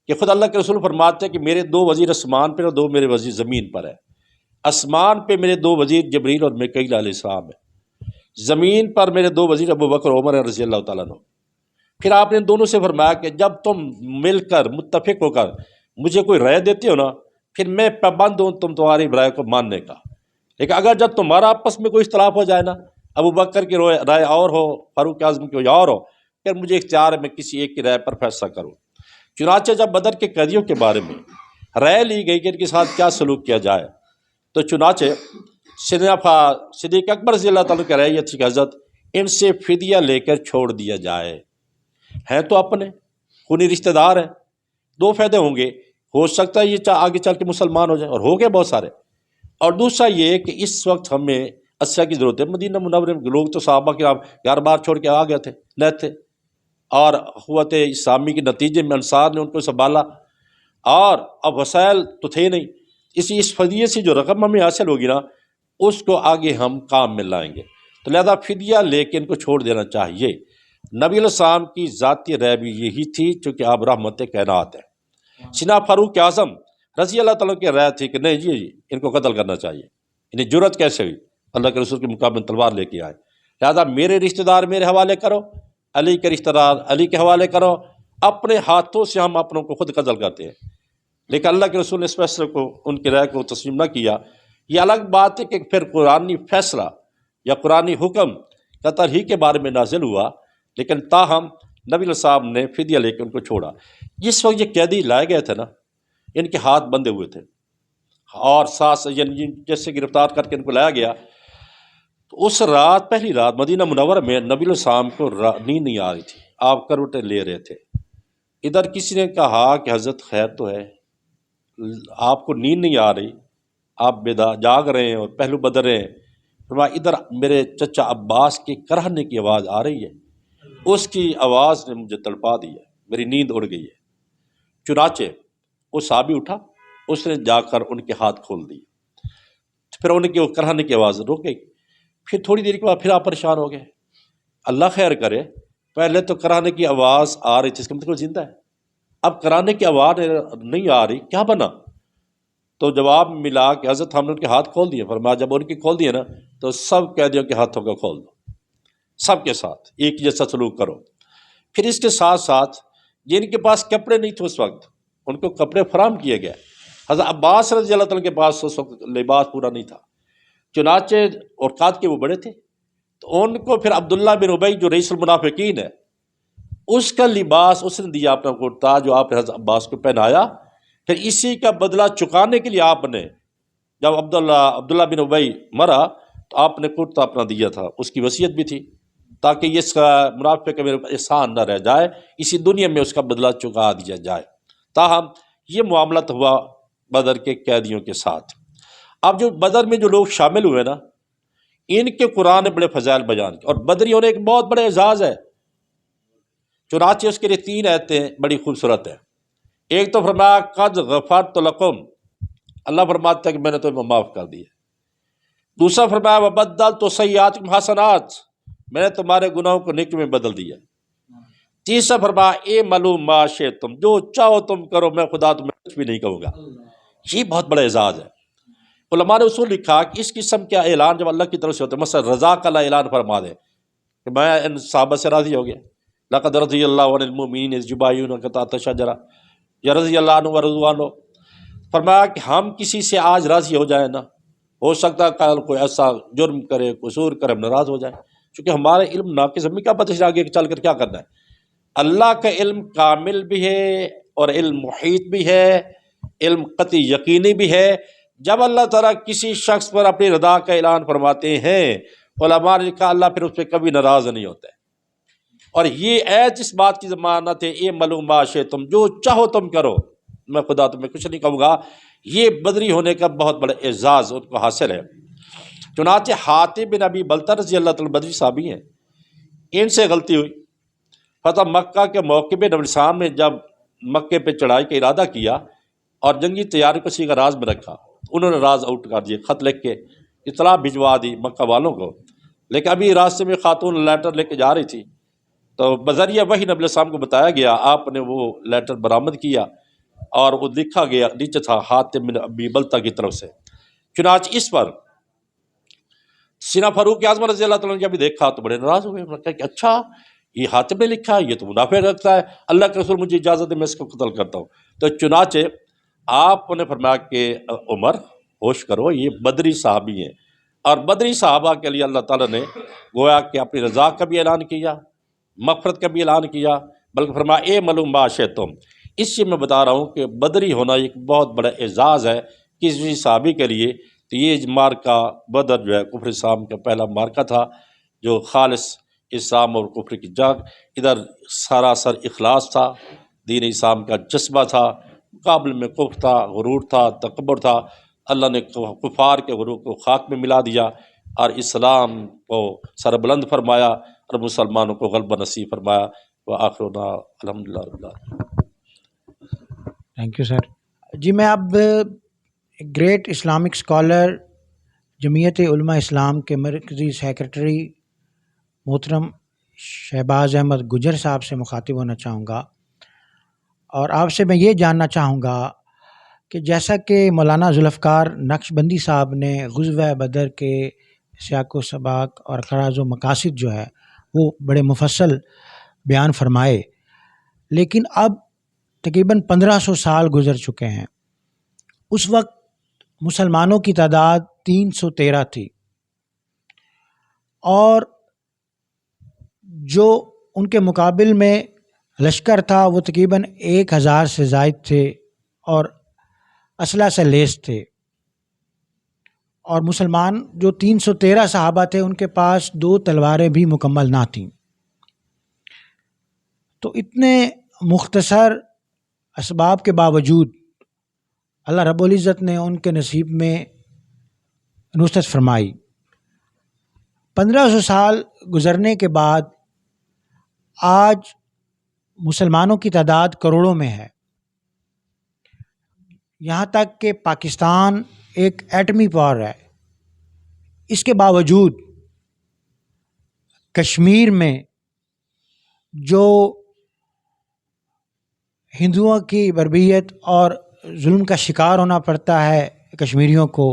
کہ خود اللہ کے رسول فرماتے ہیں کہ میرے 2 وزیر آسمان پر اور 2 میرے وزیر زمین پر ہیں۔ آسمان پہ میرے 2 وزیر جبریل اور میکائیل علیہ السلام ہیں، زمین پر میرے 2 وزیر ابو بکر اور عمر رضی اللہ تعالیٰ عنہ۔ پھر آپ نے دونوں سے فرمایا کہ جب تم مل کر متفق ہو کر مجھے کوئی رائے دیتے ہو نا، پھر میں پابند ہوں تمہاری رائے کو ماننے کا، لیکن اگر جب تمہارا آپس میں کوئی اختلاف ہو جائے نا، ابو بکر کی رائے اور ہو، فاروق اعظم کی اور ہو، پھر مجھے اختیار ہے میں کسی ایک کی رائے پر فیصلہ کروں۔ چنانچہ جب بدر کے قیدیوں کے بارے میں رائے لی گئی کہ ان کے ساتھ کیا سلوک کیا جائے، تو چنانچہ صدیق اکبر رضی اللہ تعالیٰ کی رائے یہ تھی کہ حضرت ان سے فدیہ لے کر چھوڑ دیا جائے، ہیں تو اپنے خونی رشتہ دار ہیں، دو فائدے ہوں گے، ہو سکتا ہے یہ آگے چل کے مسلمان ہو جائیں، اور ہو گئے بہت سارے۔ اور دوسرا یہ کہ اس وقت ہمیں اسلحہ کی ضرورت ہے۔ مدینہ منورہ میں لوگ تو صحابہ کرام گھر بار چھوڑ کے آ گئے تھے، نہ تھے، اور قوت اسلامی کے نتیجے میں انصار نے ان کو سنبھالا، اور اب وسائل تو تھے نہیں، اس فدیے سے جو رقم ہمیں حاصل ہوگی نا، اس کو آگے ہم کام میں لائیں گے۔ تو لہذا فدیہ لے کے ان کو چھوڑ دینا چاہیے۔ نبی علیہ السلام کی ذاتی رائے بھی یہی تھی، چونکہ آپ رحمت کائنات ہیں۔ سیدنا فاروق اعظم رضی اللہ تعالیٰ کی رائے تھی کہ نہیں جی ان کو قتل کرنا چاہیے۔ انہیں جرت کیسے ہوئی اللہ کے رسول کے مقابلے میں تلوار لے کے آئے؟ لہذا میرے رشتہ دار میرے حوالے کرو، علی کے رشتہ دار علی کے حوالے کرو، اپنے ہاتھوں سے ہم اپنوں کو خود قتل کرتے ہیں۔ لیکن اللہ کے رسول نے اس فیصلے کو، ان کی رائے کو تسلیم نہ کیا۔ یہ الگ بات ہے کہ پھر قرآنی فیصلہ یا قرآنی حکم قتل ہی کے بارے میں نازل ہوا، لیکن تاہم نبی علیہ السلام نے فدیہ لے کے ان کو چھوڑا۔ جس وقت یہ قیدی لائے گئے تھے نا، ان کے ہاتھ بندھے ہوئے تھے، اور ساتھ یعنی جیسے گرفتار کر کے ان کو لایا گیا، تو اس رات، پہلی رات مدینہ منورہ میں نبی علیہ السلام کو نیند نہیں آ رہی تھی، آپ کروٹیں لے رہے تھے۔ ادھر کسی نے کہا کہ حضرت خیر تو ہے، آپ کو نیند نہیں آ رہی، آپ جاگ رہے ہیں اور پہلو بدل رہے ہیں۔ فرمایا ادھر میرے چچا عباس کے کرہنے کی آواز آ رہی ہے، اس کی آواز نے مجھے تڑپا دی ہے، میری نیند اڑ گئی ہے۔ چنانچہ وہ صحابی اٹھا، اس نے جا کر ان کے ہاتھ کھول دیے، پھر ان کے کرہنے کی آواز رک گئی۔ پھر تھوڑی دیر کے بعد پھر آپ پریشان ہو گئے، اللہ خیر کرے، پہلے تو کرانے کی آواز آ رہی تھی، اس کا مطلب زندہ ہے، اب کرانے کی آواز نہیں آ رہی، کیا بنا؟ تو جواب ملا کہ حضرت ہم نے ان کے ہاتھ کھول دیے۔ فرمایا جب ان کی کھول دیے نا تو سب قیدیوں کے ہاتھوں کو کھول دو، سب کے ساتھ ایک جیسا سلوک کرو۔ پھر اس کے ساتھ ساتھ جن کے پاس کپڑے نہیں تھے اس وقت، ان کو کپڑے فراہم کیے گئے۔ حضرت عباس رضی اللہ تعالیٰ کے پاس اس وقت لباس پورا نہیں تھا، چنانچہ اور قاد کے وہ بڑے تھے، تو ان کو پھر عبداللہ بن ابی جو رئیس المنافقین ہے، اس کا لباس اس نے دیا، اپنا کرتا جو آپ نے حضرت عباس کو پہنایا۔ پھر اسی کا بدلہ چکانے کے لیے آپ نے، جب عبداللہ بن ابی مرا تو آپ نے کرتا اپنا دیا تھا، اس کی وصیت بھی تھی تاکہ اس کا منافق کا میرے احسان نہ رہ جائے، اسی دنیا میں اس کا بدلہ چکا دیا جائے۔ تاہم یہ معاملات ہوا بدر کے قیدیوں کے ساتھ۔ اب جو بدر میں جو لوگ شامل ہوئے نا، ان کے قرآن نے بڑے فضائل بیان کیے، اور بدری ہونے ایک بہت بڑے اعزاز ہے۔ چنانچہ اس کے لیے 3 آیتیں بڑی خوبصورت ہیں۔ ایک تو فرمایا قد غفرت لکم، اللہ فرماتا ہے کہ میں نے تمہیں معاف کر دیا۔ دوسرا فرمایا وبدلت سیئاتکم حسنات، میں نے تمہارے گناہوں کو نیکی میں بدل دیا۔ تیسرا فرمایا اعملوا ما شئتم، جو چاہو تم کرو، میں خدا تمہیں کچھ بھی نہیں کہوں گا۔ یہ بہت بڑا اعزاز ہے۔ علماء نے اصول لکھا کہ اس قسم کا اعلان جب اللہ کی طرف سے ہوتا ہے، مثلا رضا کا اللہ اعلان فرما دے کہ میں ان صحابہ سے راضی ہو گیا، لقد رضی اللہ عن المؤمنین اذ یبایعونک تحت الشجرہ، یا رضی اللہ عنہ ورضوا عنہ، فرمایا کہ ہم کسی سے آج راضی ہو جائیں نا، ہو سکتا ہے کل کوئی ایسا جرم کرے، قصور کرے، ہم ناراض ہو جائیں، چونکہ ہمارا علم ناقص، ہمیں کیا پتہ آگے چل کر کیا کرنا ہے۔ اللہ کا علم کامل بھی ہے اور علم محیط بھی ہے، علم قطعی یقینی بھی ہے۔ جب اللہ تعالیٰ کسی شخص پر اپنی رضا کا اعلان فرماتے ہیں، علماء نے کہا اللہ پھر اس پہ کبھی ناراض نہیں ہوتا ہے۔ اور یہ ایت اس بات کی ضمانت ہے اعملوا ما شئتم، جو چاہو تم کرو، میں خدا تمہیں کچھ نہیں کہوں گا۔ یہ بدری ہونے کا بہت بڑا اعزاز ان کو حاصل ہے۔ چنانچہ حاتب بن ابی بلتہ رضی اللہ تعالیٰ بدری صحابی ہیں، ان سے غلطی ہوئی۔ فتح مکہ کے موقع پہ نبی السلام نے جب مکے پہ چڑھائی کا ارادہ کیا اور جنگی تیاری کو کسی کا راز میں رکھا، انہوں نے راز آؤٹ کر دیا، خط لکھ کے اطلاع بھجوا دی مکہ والوں کو۔ لیکن ابھی راستے میں خاتون لیٹر لے کے جا رہی تھی، تو بذریعہ وحی نبی علیہ السلام کو بتایا گیا، آپ نے وہ لیٹر برآمد کیا اور وہ لکھا گیا، نیچے تھا حاتب بن ابی بلتہ کی طرف سے۔ چنانچہ اس پر سیدنا فاروق اعظم رضی اللہ تعالیٰ نے جب دیکھا تو بڑے ناراض ہوئے، انہوں نے کہا کہ اچھا یہ حاتب نے لکھا ہے، یہ تو منافق رکھتا ہے، اللہ کے رسول مجھے اجازت ہے میں اس کو قتل کرتا ہوں۔ تو چنانچہ آپ نے فرمایا کہ عمر ہوش کرو، یہ بدری صحابی ہیں، اور بدری صحابہ کے لیے اللہ تعالیٰ نے گویا کہ اپنی رضا کا بھی اعلان کیا، مغفرت کا بھی اعلان کیا، بلکہ فرمایا اعملوا ما شئتم۔ اس سے میں بتا رہا ہوں کہ بدری ہونا ایک بہت بڑا اعزاز ہے کسی صحابی کے لیے۔ تو یہ مارکہ بدر جو ہے کفر اسلام کا پہلا مارکہ تھا، جو خالص اسلام اور کفر کی جنگ، ادھر سراسر اخلاص تھا، دین اسلام کا جذبہ تھا، مقابل میں کفر تھا، غرور تھا، تکبر تھا۔ اللہ نے کفار کے غرور کو خاک میں ملا دیا اور اسلام کو سربلند فرمایا اور مسلمانوں کو غلبہ نصیب فرمایا۔ وآخرنا الحمدللہ رب العالمین۔ Thank you sir. جی میں اب گریٹ اسلامک اسکالر جمعیت علماء اسلام کے مرکزی سیکرٹری محترم شہباز احمد گجر صاحب سے مخاطب ہونا چاہوں گا، اور آپ سے میں یہ جاننا چاہوں گا کہ جیسا کہ مولانا ذوالفقار نقشبندی صاحب نے غزوہ بدر کے سیاق و سباق اور غرض و مقاصد جو ہے وہ بڑے مفصل بیان فرمائے، لیکن اب تقریباً 1500 سال گزر چکے ہیں۔ اس وقت مسلمانوں کی تعداد 313 تھی، اور جو ان کے مقابل میں لشکر تھا وہ تقریباً 1000 سے زائد تھے اور اسلحہ سے لیس تھے، اور مسلمان جو 313 صحابہ تھے ان کے پاس 2 تلواریں بھی مکمل نہ تھیں۔ تو اتنے مختصر اسباب کے باوجود اللہ رب العزت نے ان کے نصیب میں نصرت فرمائی۔ 1500 سال گزرنے کے بعد آج مسلمانوں کی تعداد کروڑوں میں ہے، یہاں تک کہ پاکستان ایک ایٹمی پاور ہے۔ اس کے باوجود کشمیر میں جو ہندوؤں کی بربریت اور ظلم کا شکار ہونا پڑتا ہے کشمیریوں کو،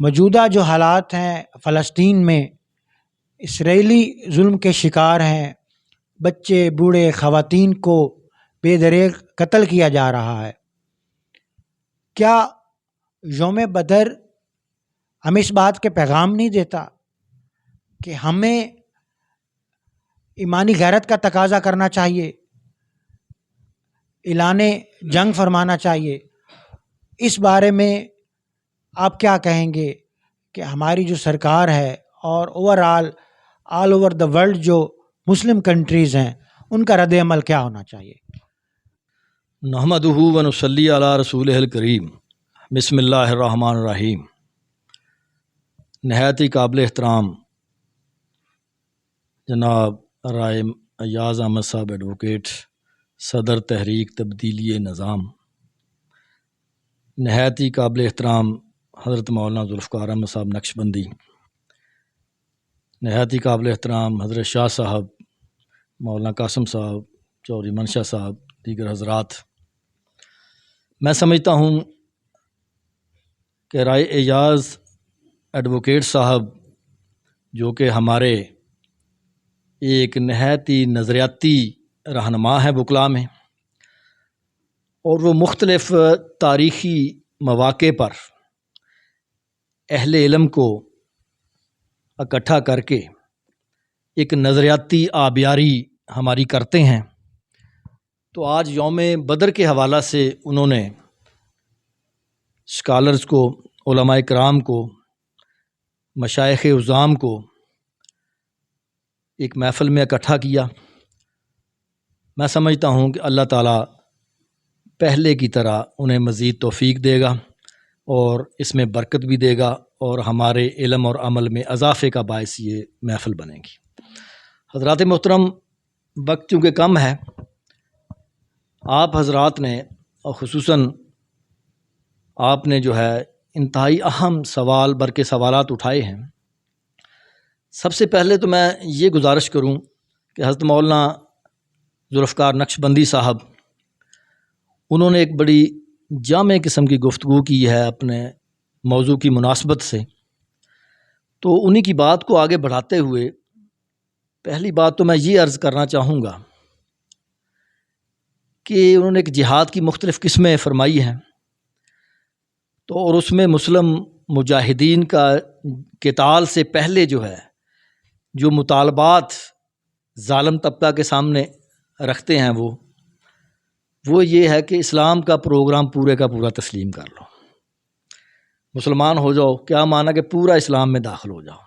موجودہ جو حالات ہیں فلسطین میں اسرائیلی ظلم کے شکار ہیں، بچے بوڑھے خواتین کو بے دریغ قتل کیا جا رہا ہے۔ کیا یوم بدر ہمیں اس بات کے پیغام نہیں دیتا کہ ہمیں ایمانی غیرت کا تقاضا کرنا چاہیے، اعلان جنگ فرمانا چاہیے؟ اس بارے میں آپ کیا کہیں گے کہ ہماری جو سرکار ہے اور آل اوور دا ورلڈ جو مسلم کنٹریز ہیں ان کا رد عمل کیا ہونا چاہیے؟ نحمدہ و نصلی علی رسولہ الکریم۔ بسم اللہ الرحمن الرحیم۔ نہایت ہی قابل احترام جناب رائے ایاز احمد صاحب ایڈوکیٹ، صدر تحریک تبدیلی نظام، نہایت ہی قابل احترام حضرت مولانا ذوالفقار احمد صاحب نقشبندی، نہایت ہی قابل احترام حضرت شاہ صاحب، مولانا قاسم صاحب، چودھری منشا صاحب، دیگر حضرات، میں سمجھتا ہوں کہ رائے ایاز ایڈوکیٹ صاحب جو کہ ہمارے ایک نہایت ہی نظریاتی رہنما ہے وکلاء میں، اور وہ مختلف تاریخی مواقع پر اہل علم کو اکٹھا کر کے ایک نظریاتی آبیاری ہماری کرتے ہیں۔ تو آج یوم بدر کے حوالہ سے انہوں نے اسکالرز کو، علماء کرام کو، مشائخ عظام کو ایک محفل میں اکٹھا کیا۔ میں سمجھتا ہوں کہ اللہ تعالیٰ پہلے کی طرح انہیں مزید توفیق دے گا اور اس میں برکت بھی دے گا، اور ہمارے علم اور عمل میں اضافے کا باعث یہ محفل بنے گی۔ حضرات محترم، وقت چونکہ کم ہے، آپ حضرات نے اور خصوصاً آپ نے جو ہے انتہائی اہم سوال برکے سوالات اٹھائے ہیں۔ سب سے پہلے تو میں یہ گزارش کروں کہ حضرت مولانا ذوالفقار نقشبندی صاحب، انہوں نے ایک بڑی جامع قسم کی گفتگو کی ہے اپنے موضوع کی مناسبت سے، تو انہی کی بات کو آگے بڑھاتے ہوئے پہلی بات تو میں یہ عرض کرنا چاہوں گا کہ انہوں نے ایک جہاد کی مختلف قسمیں فرمائی ہیں، تو اور اس میں مسلم مجاہدین کا قتال سے پہلے جو مطالبات ظالم طبقہ کے سامنے رکھتے ہیں وہ یہ ہے کہ اسلام کا پروگرام پورے کا پورا تسلیم کر لو، مسلمان ہو جاؤ۔ کیا معنی کہ پورا اسلام میں داخل ہو جاؤ۔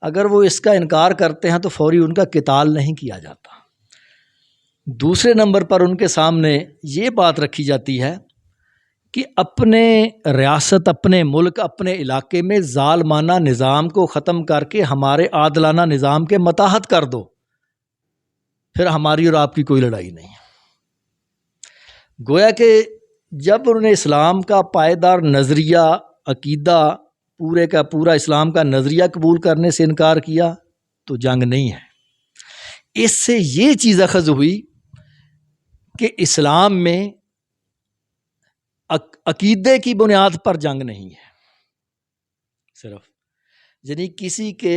اگر وہ اس کا انکار کرتے ہیں تو فوری ان کا قتال نہیں کیا جاتا، دوسرے نمبر پر ان کے سامنے یہ بات رکھی جاتی ہے کہ اپنے ریاست، اپنے ملک، اپنے علاقے میں ظالمانہ نظام کو ختم کر کے ہمارے عادلانہ نظام کے متحد کر دو، پھر ہماری اور آپ کی کوئی لڑائی نہیں ہے۔ گویا کہ جب انہوں نے اسلام کا پائیدار نظریہ، عقیدہ، پورے کا پورا اسلام کا نظریہ قبول کرنے سے انکار کیا تو جنگ نہیں ہے۔ اس سے یہ چیز اخذ ہوئی کہ اسلام میں عقیدے کی بنیاد پر جنگ نہیں ہے صرف، یعنی کسی کے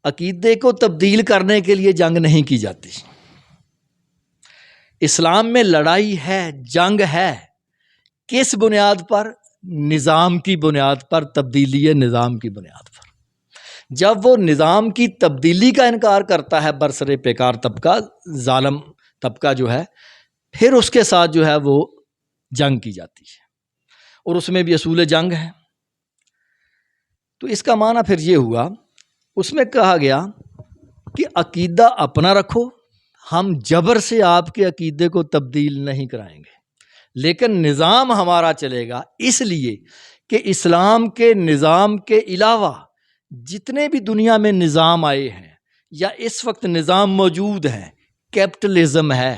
عقیدے کو تبدیل کرنے کے لیے جنگ نہیں کی جاتی۔ اسلام میں لڑائی ہے، جنگ ہے، کس بنیاد پر؟ نظام کی بنیاد پر، تبدیلی نظام کی بنیاد پر۔ جب وہ نظام کی تبدیلی کا انکار کرتا ہے برسر پیکار طبقہ، ظالم طبقہ جو ہے، پھر اس کے ساتھ جو ہے وہ جنگ کی جاتی ہے، اور اس میں بھی اصول جنگ ہے۔ تو اس کا معنی پھر یہ ہوا، اس میں کہا گیا کہ عقیدہ اپنا رکھو، ہم جبر سے آپ کے عقیدے کو تبدیل نہیں کرائیں گے، لیکن نظام ہمارا چلے گا، اس لیے کہ اسلام کے نظام کے علاوہ جتنے بھی دنیا میں نظام آئے ہیں یا اس وقت نظام موجود ہیں، کیپٹلزم ہے،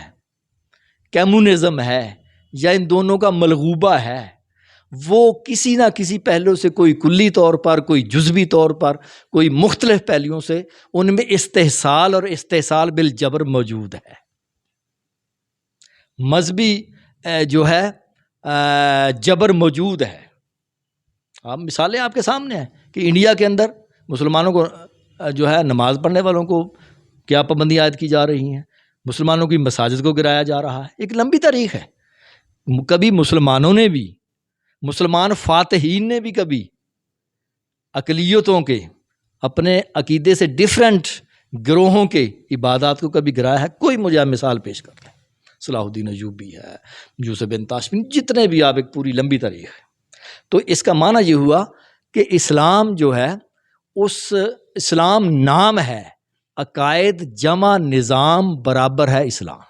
کمیونزم ہے، یا ان دونوں کا ملغوبہ ہے، وہ کسی نہ کسی پہلو سے، کوئی کلی طور پر، کوئی جزوی طور پر، کوئی مختلف پہلوؤں سے ان میں استحصال اور استحصال بالجبر موجود ہے۔ مذہبی جو ہے جبر موجود ہے۔ آپ مثالیں آپ کے سامنے ہیں کہ انڈیا کے اندر مسلمانوں کو جو ہے نماز پڑھنے والوں کو کیا پابندیاں عائد کی جا رہی ہیں، مسلمانوں کی مساجد کو گرایا جا رہا ہے۔ ایک لمبی تاریخ ہے، کبھی مسلمانوں نے بھی، مسلمان فاتحین نے بھی کبھی اقلیتوں کے، اپنے عقیدے سے ڈیفرنٹ گروہوں کے عبادات کو کبھی گرایا ہے۔ کوئی مجھے آپ مثال پیش کر دیں، صلاح الدین ایوبی ہے، یوسف بن تاشفین، جتنے بھی آپ، ایک پوری لمبی تاریخ ہے۔ تو اس کا معنی یہ ہوا کہ اسلام جو ہے، اس اسلام نام ہے، عقائد جمع نظام برابر ہے اسلام۔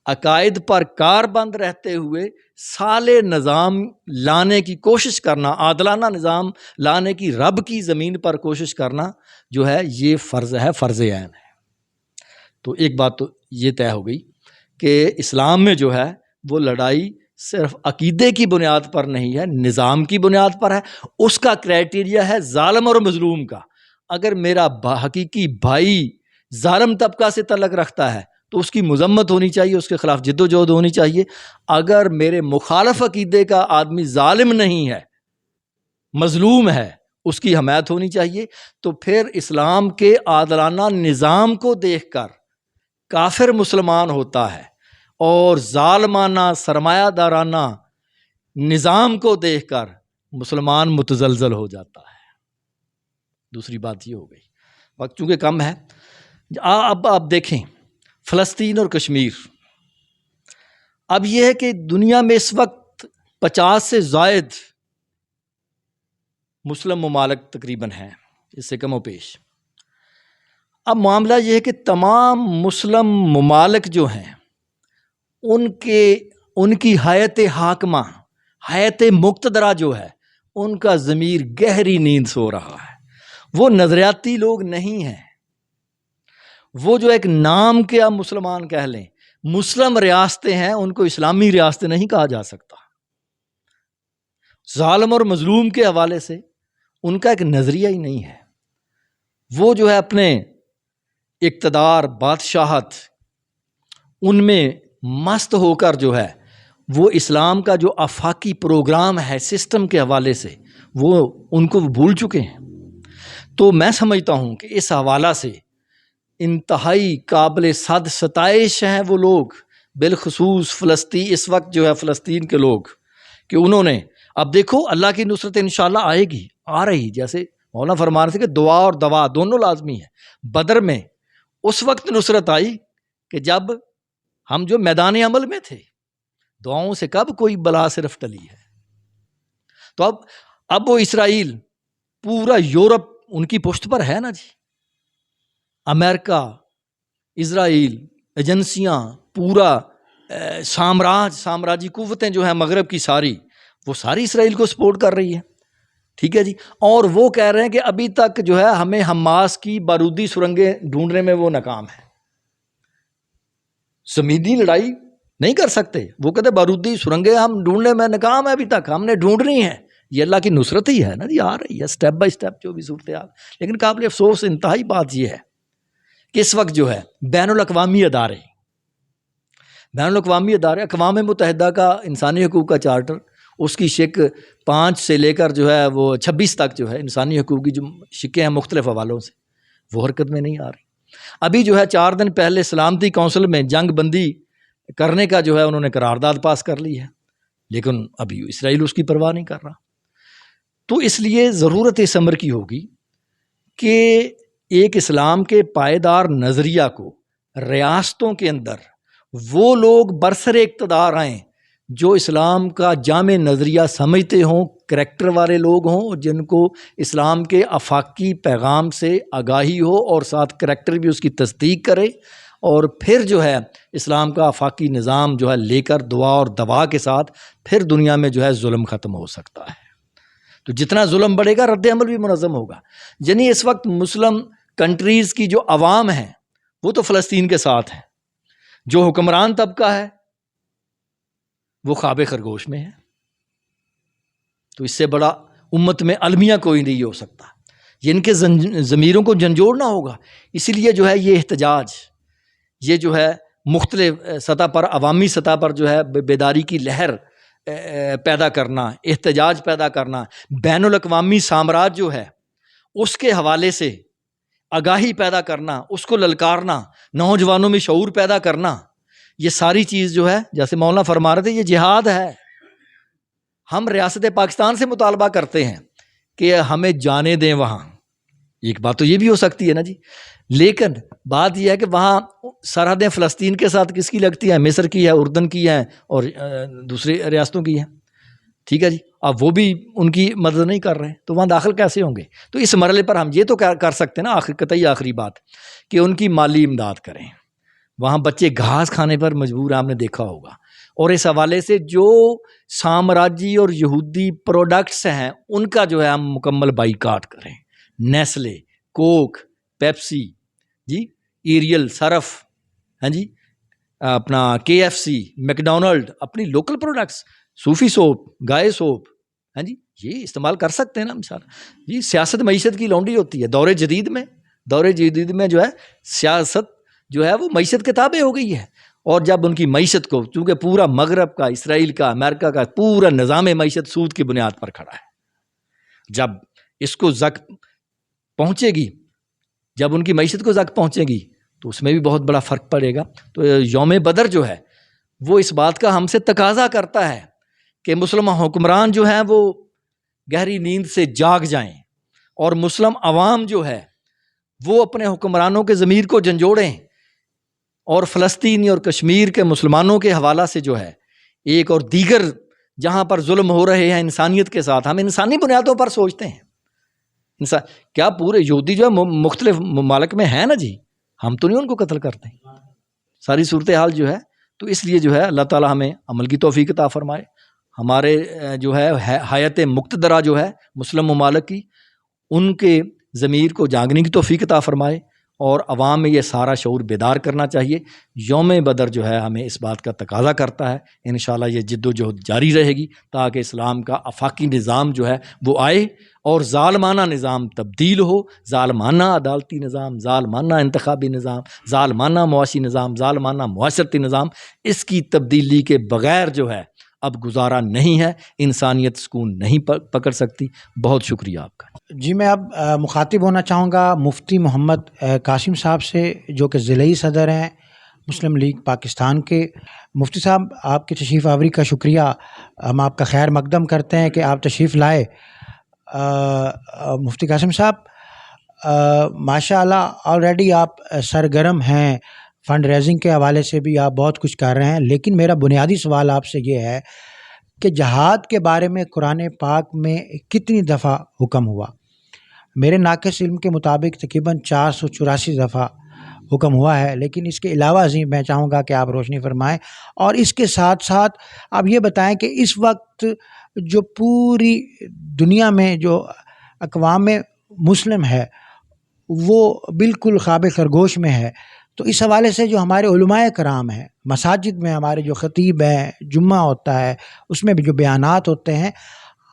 عقائد پر کار بند رہتے ہوئے سالے نظام لانے کی کوشش کرنا، عادلانہ نظام لانے کی رب کی زمین پر کوشش کرنا جو ہے، یہ فرض ہے، فرض عین ہے۔ تو ایک بات تو یہ طے ہو گئی کہ اسلام میں جو ہے وہ لڑائی صرف عقیدے کی بنیاد پر نہیں ہے، نظام کی بنیاد پر ہے۔ اس کا کرائٹیریا ہے ظالم اور مظلوم کا۔ اگر میرا حقیقی بھائی ظالم طبقہ سے تعلق رکھتا ہے تو اس کی مذمت ہونی چاہیے، اس کے خلاف جد و جہد ہونی چاہیے۔ اگر میرے مخالف عقیدے کا آدمی ظالم نہیں ہے، مظلوم ہے، اس کی حمایت ہونی چاہیے۔ تو پھر اسلام کے عادلانہ نظام کو دیکھ کر کافر مسلمان ہوتا ہے، اور ظالمانہ سرمایہ دارانہ نظام کو دیکھ کر مسلمان متزلزل ہو جاتا ہے۔ دوسری بات یہ ہو گئی، وقت چونکہ کم ہے، اب آپ دیکھیں فلسطین اور کشمیر۔ اب یہ ہے کہ دنیا میں اس وقت 50 سے زائد مسلم ممالک تقریباً ہیں، اس سے کم و بیش۔ اب معاملہ یہ ہے کہ تمام مسلم ممالک جو ہیں، ان کی حیات حاکمہ، حیات مقتدرہ جو ہے، ان کا ضمیر گہری نیند سو رہا ہے۔ وہ نظریاتی لوگ نہیں ہیں، وہ جو ایک نام کے آپ مسلمان کہہ لیں، مسلم ریاستیں ہیں، ان کو اسلامی ریاستیں نہیں کہا جا سکتا۔ ظالم اور مظلوم کے حوالے سے ان کا ایک نظریہ ہی نہیں ہے۔ وہ جو ہے اپنے اقتدار، بادشاہت، ان میں مست ہو کر جو ہے وہ اسلام کا جو آفاقی پروگرام ہے سسٹم کے حوالے سے، وہ ان کو بھول چکے ہیں۔ تو میں سمجھتا ہوں کہ اس حوالہ سے انتہائی قابل صد ستائش ہیں وہ لوگ، بالخصوص فلسطین، اس وقت جو ہے فلسطین کے لوگ، کہ انہوں نے، اب دیکھو اللہ کی نصرت انشاءاللہ آئے گی، آ رہی، جیسے مولانا فرما رہے تھے کہ دعا اور دوا دونوں لازمی ہیں۔ بدر میں اس وقت نصرت آئی کہ جب ہم جو میدان عمل میں تھے، دعاؤں سے کب کوئی بلا صرف ٹلی ہے۔ تو اب وہ اسرائیل، پورا یورپ ان کی پشت پر ہے نا جی، امریکہ، اسرائیل، ایجنسیاں، پورا سامراجی قوتیں جو ہیں مغرب کی ساری، وہ ساری اسرائیل کو سپورٹ کر رہی ہے. ٹھیک ہے جی. اور وہ کہہ رہے ہیں کہ ابھی تک جو ہے ہمیں حماس کی بارودی سرنگیں ڈھونڈنے میں وہ ناکام ہے. زمینی لڑائی نہیں کر سکتے، وہ کہتے بارودی سرنگیں ہم ڈھونڈنے میں ناکام ہے، ابھی تک ہم نے ڈھونڈنی ہے. یہ اللہ کی نصرت ہی ہے نا جی، آ رہی ہے سٹیپ بائی سٹیپ جو بھی صورتحال. لیکن قابل افسوس انتہائی بات یہ ہے کہ اس وقت جو ہے بین الاقوامی ادارے، اقوام متحدہ کا انسانی حقوق کا چارٹر، اس کی شک 5 سے لے کر جو ہے وہ 26 تک جو ہے انسانی حقوق کی جو شکیں ہیں مختلف حوالوں سے، وہ حرکت میں نہیں آ رہی. ابھی جو ہے 4 دن پہلے سلامتی کونسل میں جنگ بندی کرنے کا جو ہے انہوں نے قرارداد پاس کر لی ہے، لیکن ابھی اسرائیل اس کی پرواہ نہیں کر رہا. تو اس لیے ضرورت اس امر کی ہوگی کہ ایک اسلام کے پائیدار نظریہ کو ریاستوں کے اندر وہ لوگ برسر اقتدار آئیں جو اسلام کا جامع نظریہ سمجھتے ہوں، کریکٹر والے لوگ ہوں جن کو اسلام کے آفاقی پیغام سے آگاہی ہو اور ساتھ کریکٹر بھی اس کی تصدیق کرے، اور پھر جو ہے اسلام کا آفاقی نظام جو ہے لے کر دعا اور دوا کے ساتھ پھر دنیا میں جو ہے ظلم ختم ہو سکتا ہے. تو جتنا ظلم بڑھے گا رد عمل بھی منظم ہوگا. یعنی اس وقت مسلم کنٹریز کی جو عوام ہیں وہ تو فلسطین کے ساتھ ہیں، جو حکمران طبقہ ہے وہ خواب خرگوش میں ہے. تو اس سے بڑا امت میں المیہ کوئی نہیں ہو سکتا. یہ ان کے ضمیروں کو جھنجھوڑنا ہوگا. اسی لیے جو ہے یہ احتجاج، یہ جو ہے مختلف سطح پر، عوامی سطح پر جو ہے بیداری کی لہر پیدا کرنا، احتجاج پیدا کرنا، بین الاقوامی سامراج جو ہے اس کے حوالے سے آگاہی پیدا کرنا، اس کو للکارنا، نوجوانوں میں شعور پیدا کرنا، یہ ساری چیز جو ہے جیسے مولانا فرما رہے تھے یہ جہاد ہے. ہم ریاست پاکستان سے مطالبہ کرتے ہیں کہ ہمیں جانے دیں وہاں، ایک بات تو یہ بھی ہو سکتی ہے نا جی، لیکن بات یہ ہے کہ وہاں سرحدیں فلسطین کے ساتھ کس کی لگتی ہیں؟ مصر کی ہے، اردن کی ہے اور دوسری ریاستوں کی ہیں. ٹھیک ہے جی. اب وہ بھی ان کی مدد نہیں کر رہے تو وہاں داخل کیسے ہوں گے؟ تو اس مرحلے پر ہم یہ تو کر سکتے ہیں نا، آخری بات کہ ان کی مالی امداد کریں. وہاں بچے گھاس کھانے پر مجبور ہیں، آپ نے دیکھا ہوگا. اور اس حوالے سے جو سامراجی اور یہودی پروڈکٹس ہیں ان کا جو ہے ہم مکمل بائیکاٹ کریں. نیسلے، کوک، پیپسی جی، ایریل، سرف، ہاں جی، اپنا KFC، میکڈونلڈ، اپنی لوکل پروڈکٹس، صوفی سوپ، گائے سوپ، ہاں جی، یہ استعمال کر سکتے ہیں نا مثال. جی سیاست معیشت کی لونڈی ہوتی ہے. دور جدید میں جو ہے سیاست جو ہے وہ معیشت کے تابع ہو گئی ہے. اور جب ان کی معیشت کو، چونکہ پورا مغرب کا، اسرائیل کا، امریکہ کا پورا نظام معیشت سود کی بنیاد پر کھڑا ہے، جب اس کو زک پہنچے گی، جب ان کی معیشت کو زک پہنچے گی تو اس میں بھی بہت بڑا فرق پڑے گا. تو یوم بدر جو ہے وہ اس بات کا ہم سے تقاضا کرتا ہے کہ مسلم حکمران جو ہیں وہ گہری نیند سے جاگ جائیں، اور مسلم عوام جو ہے وہ اپنے حکمرانوں کے ضمیر کو جھنجھوڑیں، اور فلسطینی اور کشمیر کے مسلمانوں کے حوالہ سے جو ہے ایک اور دیگر جہاں پر ظلم ہو رہے ہیں انسانیت کے ساتھ، ہم انسانی بنیادوں پر سوچتے ہیں. کیا پورے یہودی جو ہے مختلف ممالک میں ہیں نا جی، ہم تو نہیں ان کو قتل کرتے. ساری صورتحال جو ہے، تو اس لیے جو ہے اللہ تعالی ہمیں عمل کی توفیق عطا فرمائے. ہمارے جو ہے حیات مقتدرہ جو ہے مسلم ممالک کی، ان کے ضمیر کو جاگنے کی توفیق عطا فرمائے، اور عوام میں یہ سارا شعور بیدار کرنا چاہیے. یوم بدر جو ہے ہمیں اس بات کا تقاضا کرتا ہے. انشاءاللہ یہ جد و جہد جاری رہے گی تاکہ اسلام کا آفاقی نظام جو ہے وہ آئے اور ظالمانہ نظام تبدیل ہو، ظالمانہ عدالتی نظام، ظالمانہ انتخابی نظام، ظالمانہ معاشی نظام، ظالمانہ معاشرتی نظام، اس کی تبدیلی کے بغیر جو ہے اب گزارا نہیں ہے. انسانیت سکون نہیں پکڑ سکتی. بہت شکریہ آپ کا. جی میں اب مخاطب ہونا چاہوں گا مفتی محمد قاسم صاحب سے، جو کہ ضلعی صدر ہیں مسلم لیگ پاکستان کے. مفتی صاحب آپ کی تشریف آوری کا شکریہ، ہم آپ کا خیر مقدم کرتے ہیں کہ آپ تشریف لائے. مفتی قاسم صاحب ماشاء اللہ آلریڈی آپ سرگرم ہیں، فنڈ ریزنگ کے حوالے سے بھی آپ بہت کچھ کر رہے ہیں، لیکن میرا بنیادی سوال آپ سے یہ ہے کہ جہاد کے بارے میں قرآن پاک میں کتنی دفعہ حکم ہوا؟ میرے ناقص علم کے مطابق تقریباً 484 دفعہ حکم ہوا ہے، لیکن اس کے علاوہ میں چاہوں گا کہ آپ روشنی فرمائیں، اور اس کے ساتھ ساتھ آپ یہ بتائیں کہ اس وقت جو پوری دنیا میں جو اقوام مسلم ہے وہ بالکل خواب خرگوش میں ہے، تو اس حوالے سے جو ہمارے علماء کرام ہیں، مساجد میں ہمارے جو خطیب ہیں، جمعہ ہوتا ہے اس میں بھی جو بیانات ہوتے ہیں،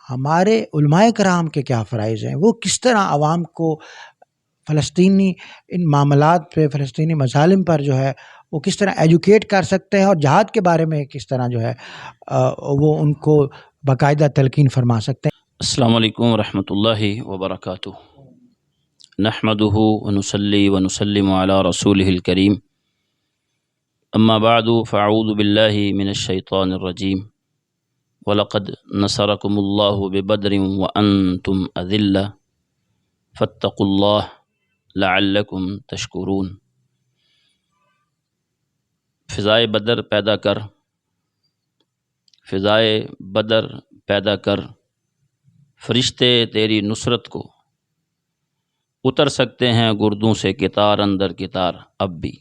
ہمارے علماء کرام کے کیا فرائض ہیں، وہ کس طرح عوام کو فلسطینی ان معاملات پہ، فلسطینی مظالم پر جو ہے وہ کس طرح ایجوکیٹ کر سکتے ہیں، اور جہاد کے بارے میں کس طرح جو ہے وہ ان کو باقاعدہ تلقین فرما سکتے ہیں۔ السلام علیکم ورحمۃ اللہ وبرکاتہ۔ نحمده ونصلي ونسلم على رسوله الكريم، اما بعد فاعوذ باللہ من الشیطان الرجیم، وَلَقَدْ نَصَرَكُمُ اللَّهُ بِبَدْرٍ وَأَنْتُمْ أَذِلَّةٌ فَاتَّقُوا اللَّهَ لَعَلَّكُمْ تَشْكُرُونَ۔ فضائے بدر پیدا کر، فضائے بدر پیدا کر، فرشتے تیری نصرت کو اتر سکتے ہیں گردوں سے کتار اندر کتار اب بھی۔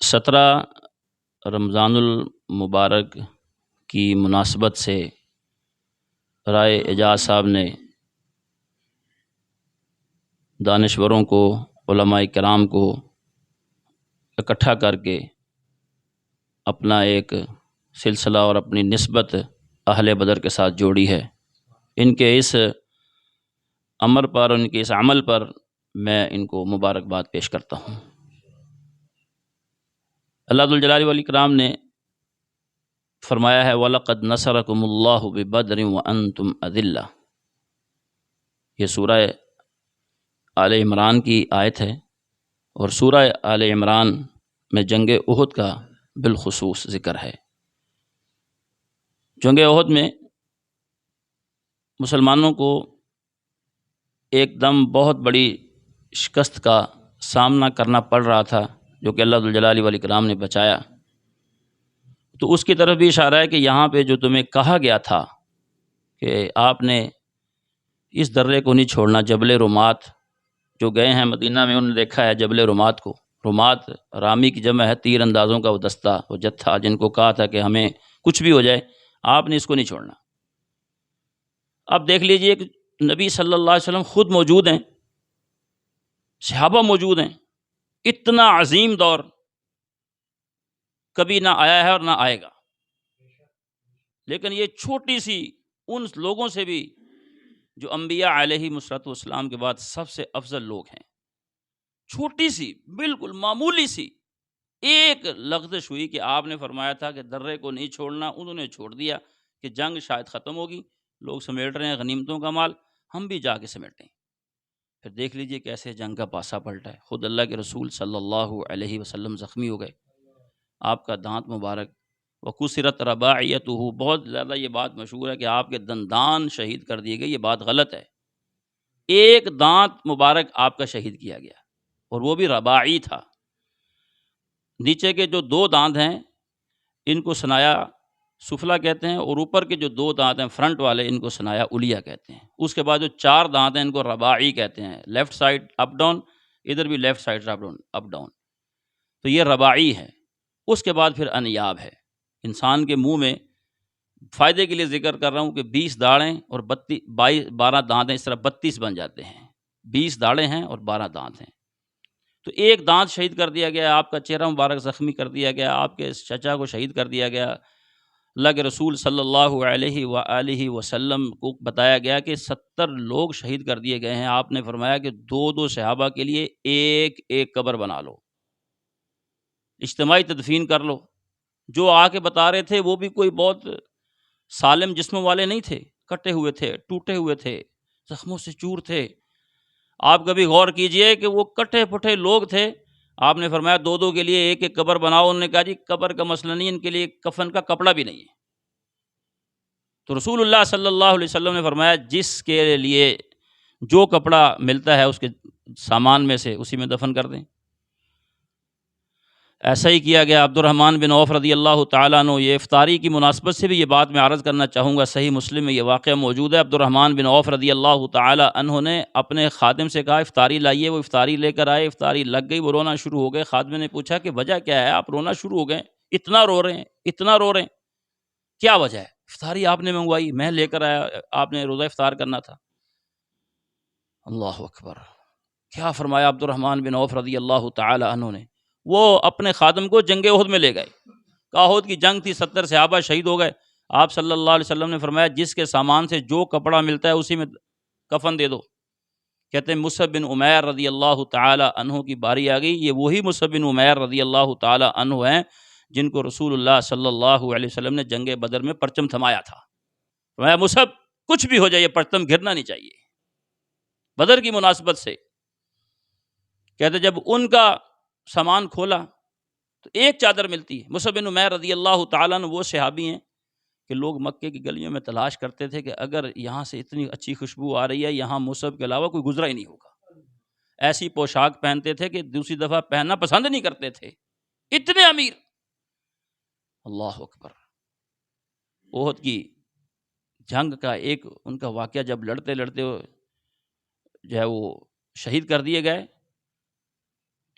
17 رمضان المبارک کی مناسبت سے رائے اعجاز صاحب نے دانشوروں کو، علماء کرام کو اکٹھا کر کے اپنا ایک سلسلہ اور اپنی نسبت اہل بدر کے ساتھ جوڑی ہے۔ ان کے اس امر پر، ان کے اس عمل پر میں ان کو مبارکباد پیش کرتا ہوں۔ اللہ ذوالجلال والاکرام نے فرمایا ہے وَلَقَدْ نَصَرَكُمُ اللَّهُ بِبَدْرٍ وَأَنْتُمْ أَذِلَّةٌ۔ یہ سورہ آل عمران کی آیت ہے، اور سورہ آل عمران میں جنگ احد کا بالخصوص ذکر ہے۔ جنگ احد میں مسلمانوں کو ایک دم بہت بڑی شکست کا سامنا کرنا پڑ رہا تھا، جو کہ اللہ ذوالجلال والاکرام نے بچایا۔ تو اس کی طرف بھی اشارہ ہے کہ یہاں پہ جو تمہیں کہا گیا تھا کہ آپ نے اس درے کو نہیں چھوڑنا، جبل رمات، جو گئے ہیں مدینہ میں انہوں نے دیکھا ہے جبل رمات کو۔ رمات رامی کی جمع ہے، تیر اندازوں کا وہ دستہ، وہ جتھا، جن کو کہا تھا کہ ہمیں کچھ بھی ہو جائے آپ نے اس کو نہیں چھوڑنا۔ اب دیکھ لیجئے کہ نبی صلی اللہ علیہ وسلم خود موجود ہیں، صحابہ موجود ہیں، اتنا عظیم دور کبھی نہ آیا ہے اور نہ آئے گا، لیکن یہ چھوٹی سی ان لوگوں سے بھی جو انبیاء علیہ السلام کے بعد سب سے افضل لوگ ہیں، چھوٹی سی، بالکل معمولی سی ایک لغزش ہوئی کہ آپ نے فرمایا تھا کہ درے کو نہیں چھوڑنا، انہوں نے چھوڑ دیا کہ جنگ شاید ختم ہوگی، لوگ سمیٹ رہے ہیں غنیمتوں کا مال، ہم بھی جا کے سمیٹیں۔ پھر دیکھ لیجئے کیسے جنگ کا پاسا پلٹا ہے۔ خود اللہ کے رسول صلی اللہ علیہ وسلم زخمی ہو گئے، آپ کا دانت مبارک وَكُسِرَتْ رَبَاعِيَتُهُ، بہت زیادہ یہ بات مشہور ہے کہ آپ کے دندان شہید کر دیے گئے، یہ بات غلط ہے۔ ایک دانت مبارک آپ کا شہید کیا گیا، اور وہ بھی رباعی تھا۔ نیچے کے جو 2 دانت ہیں ان کو ثنایا سفلا کہتے ہیں، اور اوپر کے جو 2 دانت ہیں فرنٹ والے ان کو ثنایا علیا کہتے ہیں۔ اس کے بعد جو 4 دانت ہیں ان کو رباعی کہتے ہیں، لیفٹ سائڈ اپ ڈاؤن، ادھر بھی لیفٹ سائڈ اپ ڈاؤن، تو یہ رباعی ہے۔ اس کے بعد پھر انیاب ہے۔ انسان کے منہ میں فائدے کے لیے ذکر کر رہا ہوں کہ 20 داڑیں اور 12 دانت ہیں، اس طرح 32 بن جاتے ہیں۔ 20 داڑیں ہیں اور 12 دانت ہیں، تو ایک دانت شہید کر دیا گیا، آپ کا چہرہ مبارک زخمی کر دیا گیا، آپ کے چچا کو شہید کر دیا گیا۔ اللہ کے رسول صلی اللہ علیہ وآلہ وسلم کو بتایا گیا کہ 70 لوگ شہید کر دیے گئے ہیں۔ آپ نے فرمایا کہ 2 صحابہ کے لیے ایک قبر بنا لو، اجتماعی تدفین کر لو۔ جو آ کے بتا رہے تھے وہ بھی کوئی بہت سالم جسم والے نہیں تھے، کٹے ہوئے تھے، ٹوٹے ہوئے تھے، زخموں سے چور تھے۔ آپ کبھی غور کیجئے کہ وہ کٹے پھٹے لوگ تھے، آپ نے فرمایا 2 کے لیے ایک قبر بناؤ۔ انہوں نے کہا جی قبر کا مسئلہ نہیں، ان کے لیے کفن کا کپڑا بھی نہیں ہے۔ تو رسول اللہ صلی اللہ علیہ وسلم نے فرمایا جس کے لیے جو کپڑا ملتا ہے اس کے سامان میں سے اسی میں دفن کر دیں۔ ایسا ہی کیا گیا عبد الرحمن بن عوف رضی اللہ تعالیٰ عنہ. یہ افطاری کی مناسبت سے بھی یہ بات میں عرض کرنا چاہوں گا، صحیح مسلم میں یہ واقعہ موجود ہے. عبد الرحمن بن عوف رضی اللہ تعالیٰ عنہ نے اپنے خادم سے کہا افطاری لائیے. وہ افطاری لے کر آئے، افطاری لگ گئی، وہ رونا شروع ہو گئے. خادم نے پوچھا کہ وجہ کیا ہے، آپ رونا شروع ہو گئے، اتنا رو رہے ہیں، اتنا رو رہے ہیں، کیا وجہ ہے؟ افطاری آپ نے منگوائی، میں لے کر آیا، آپ نے روزہ افطار کرنا تھا. اللہ اکبر. کیا فرمایا عبد الرحمن بن عوف رضی اللہ تعالی عنہ نے؟ وہ اپنے خادم کو جنگ احد میں لے گئے. احد کی جنگ تھی، 70 صحابہ شہید ہو گئے. آپ صلی اللہ علیہ وسلم نے فرمایا جس کے سامان سے جو کپڑا ملتا ہے اسی میں کفن دے دو. کہتے ہیں مصعب بن عمیر رضی اللہ تعالی عنہ کی باری آ گئی. یہ وہی مصعب بن عمیر رضی اللہ تعالی عنہ ہیں جن کو رسول اللہ صلی اللہ علیہ وسلم نے جنگ بدر میں پرچم تھمایا تھا. فرمایا مصعب کچھ بھی ہو جائے، یہ پرچم گرنا نہیں چاہیے. بدر کی مناسبت سے کہتے جب ان کا سامان کھولا تو ایک چادر ملتی ہے. مصعب بن عمیر رضی اللہ تعالیٰ عنہ وہ صحابی ہیں کہ لوگ مکے کی گلیوں میں تلاش کرتے تھے کہ اگر یہاں سے اتنی اچھی خوشبو آ رہی ہے، یہاں مصعب کے علاوہ کوئی گزرا ہی نہیں ہوگا. ایسی پوشاک پہنتے تھے کہ دوسری دفعہ پہننا پسند نہیں کرتے تھے، اتنے امیر. اللہ اکبر. احد کی جنگ کا ایک ان کا واقعہ، جب لڑتے لڑتے جو ہے وہ شہید کر دیے گئے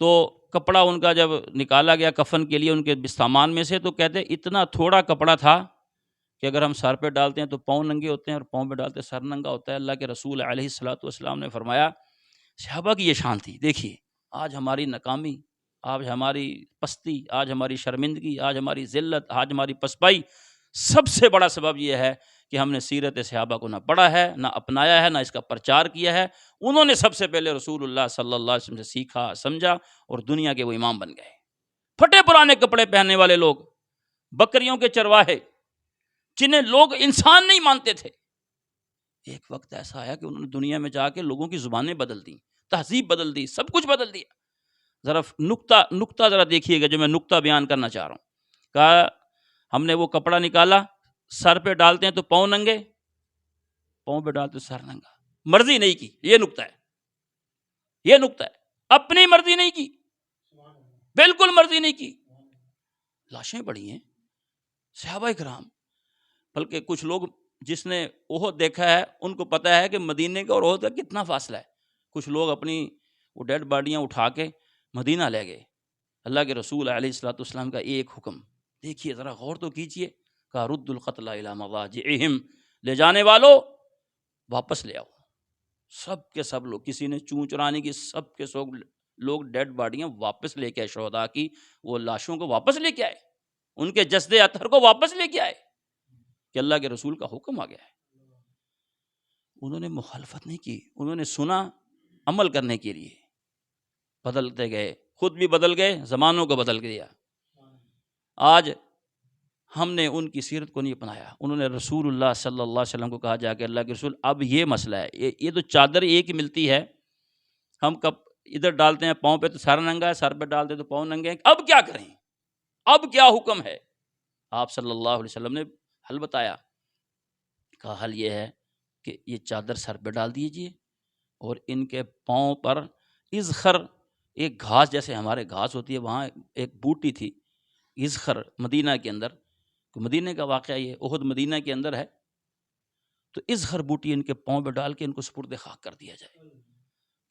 تو کپڑا ان کا جب نکالا گیا کفن کے لیے ان کے سامان میں سے، تو کہتے اتنا تھوڑا کپڑا تھا کہ اگر ہم سر پہ ڈالتے ہیں تو پاؤں ننگے ہوتے ہیں، اور پاؤں پہ ڈالتے سر ننگا ہوتا ہے. اللہ کے رسول علیہ الصلوۃ والسلام نے فرمایا صحابہ کی یہ شان تھی. دیکھیے آج ہماری ناکامی، آج ہماری پستی، آج ہماری شرمندگی، آج ہماری ذلت، آج ہماری پسپائی، سب سے بڑا سبب یہ ہے کہ ہم نے سیرت صحابہ کو نہ پڑھا ہے، نہ اپنایا ہے، نہ اس کا پرچار کیا ہے. انہوں نے سب سے پہلے رسول اللہ صلی اللہ علیہ وسلم سے سیکھا، سمجھا، اور دنیا کے وہ امام بن گئے. پھٹے پرانے کپڑے پہننے والے لوگ، بکریوں کے چرواہے، جنہیں لوگ انسان نہیں مانتے تھے، ایک وقت ایسا آیا کہ انہوں نے دنیا میں جا کے لوگوں کی زبانیں بدل دی، تہذیب بدل دی، سب کچھ بدل دیا. ذرا نقطہ ذرا دیکھیے گا جو میں نقطہ بیان کرنا چاہ رہا ہوں. کہا ہم نے وہ کپڑا نکالا، سر پہ ڈالتے ہیں تو پاؤں ننگے، پاؤں پہ ڈالتے سر ننگا. مرضی نہیں کی، یہ نقطہ ہے، یہ نقطہ ہے. اپنی مرضی نہیں کی، بالکل مرضی نہیں کی. لاشیں پڑی ہیں صحابہ کرام. بلکہ کچھ لوگ جس نے احد دیکھا ہے ان کو پتہ ہے کہ مدینے کا اور احد کا کتنا فاصلہ ہے. کچھ لوگ اپنی وہ ڈیڈ باڈیاں اٹھا کے مدینہ لے گئے. اللہ کے رسول علیہ الصلوۃ والسلام کا ایک حکم دیکھیے، ذرا غور تو کیجئے. کہ رد القتل الی مضاجعہم، لے جانے والو واپس لے آؤ. سب کے سب لوگ، کسی نے چون چرانے کی، سب کے سب لوگ ڈیڈ باڈیاں واپس لے کے آئے. شہداء کی وہ لاشوں کو واپس لے کے آئے، ان کے جسد اطہر کو واپس لے کے آئے کہ اللہ کے رسول کا حکم آ گیا ہے. انہوں نے مخالفت نہیں کی، انہوں نے سنا، عمل کرنے کے لیے بدلتے گئے، خود بھی بدل گئے، زمانوں کو بدل گیا. آج ہم نے ان کی سیرت کو نہیں اپنایا. انہوں نے رسول اللہ صلی اللہ علیہ وسلم کو کہا جا کے اللہ کے رسول اب یہ مسئلہ ہے، یہ تو چادر ایک ہی ملتی ہے، ہم کب ادھر ڈالتے ہیں پاؤں پہ تو سر ننگا ہے، سر پہ ڈالتے تو پاؤں ننگے ہیں، اب کیا کریں، اب کیا حکم ہے؟ آپ صلی اللہ علیہ وسلم نے حل بتایا. کہا حل یہ ہے کہ یہ چادر سر پہ ڈال دیجیے اور ان کے پاؤں پر اذخر، ایک گھاس جیسے ہمارے گھاس ہوتی ہے، وہاں ایک بوٹی تھی اذخر مدینہ کے اندر، مدینہ کا واقعہ یہ احد مدینہ کے اندر ہے، تو اذخر بوٹی ان کے پاؤں پہ ڈال کے ان کو سپرد خاک کر دیا جائے.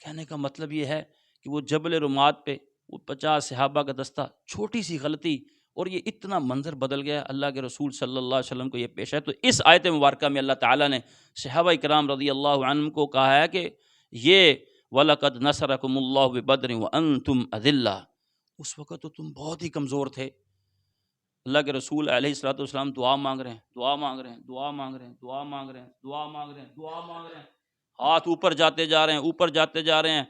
کہنے کا مطلب یہ ہے کہ وہ جبل رمات پہ وہ 50 صحابہ کا دستہ، چھوٹی سی غلطی اور یہ اتنا منظر بدل گیا. اللہ کے رسول صلی اللہ علیہ وسلم کو یہ پیش ہے. تو اس آیت مبارکہ میں اللہ تعالیٰ نے صحابہ کرام رضی اللہ عنہم کو کہا ہے کہ یہ وَلَقَدْ نَصَرَكُمُ اللَّهُ بِبَدْرٍ وَأَنْتُمْ أَذِلَّةٌ، اس وقت تو تم بہت ہی کمزور تھے. اللہ کے رسول علیہ الصلوۃ والسلام دعا مانگ رہے ہیں، دعا مانگ رہے ہیں، دعا مانگ رہے ہیں، دعا مانگ رہے ہیں، دعا مانگ رہے ہیں، دعا مانگ رہے ہیں، ہاتھ اوپر جاتے جا رہے ہیں، اوپر جاتے جا رہے ہیں.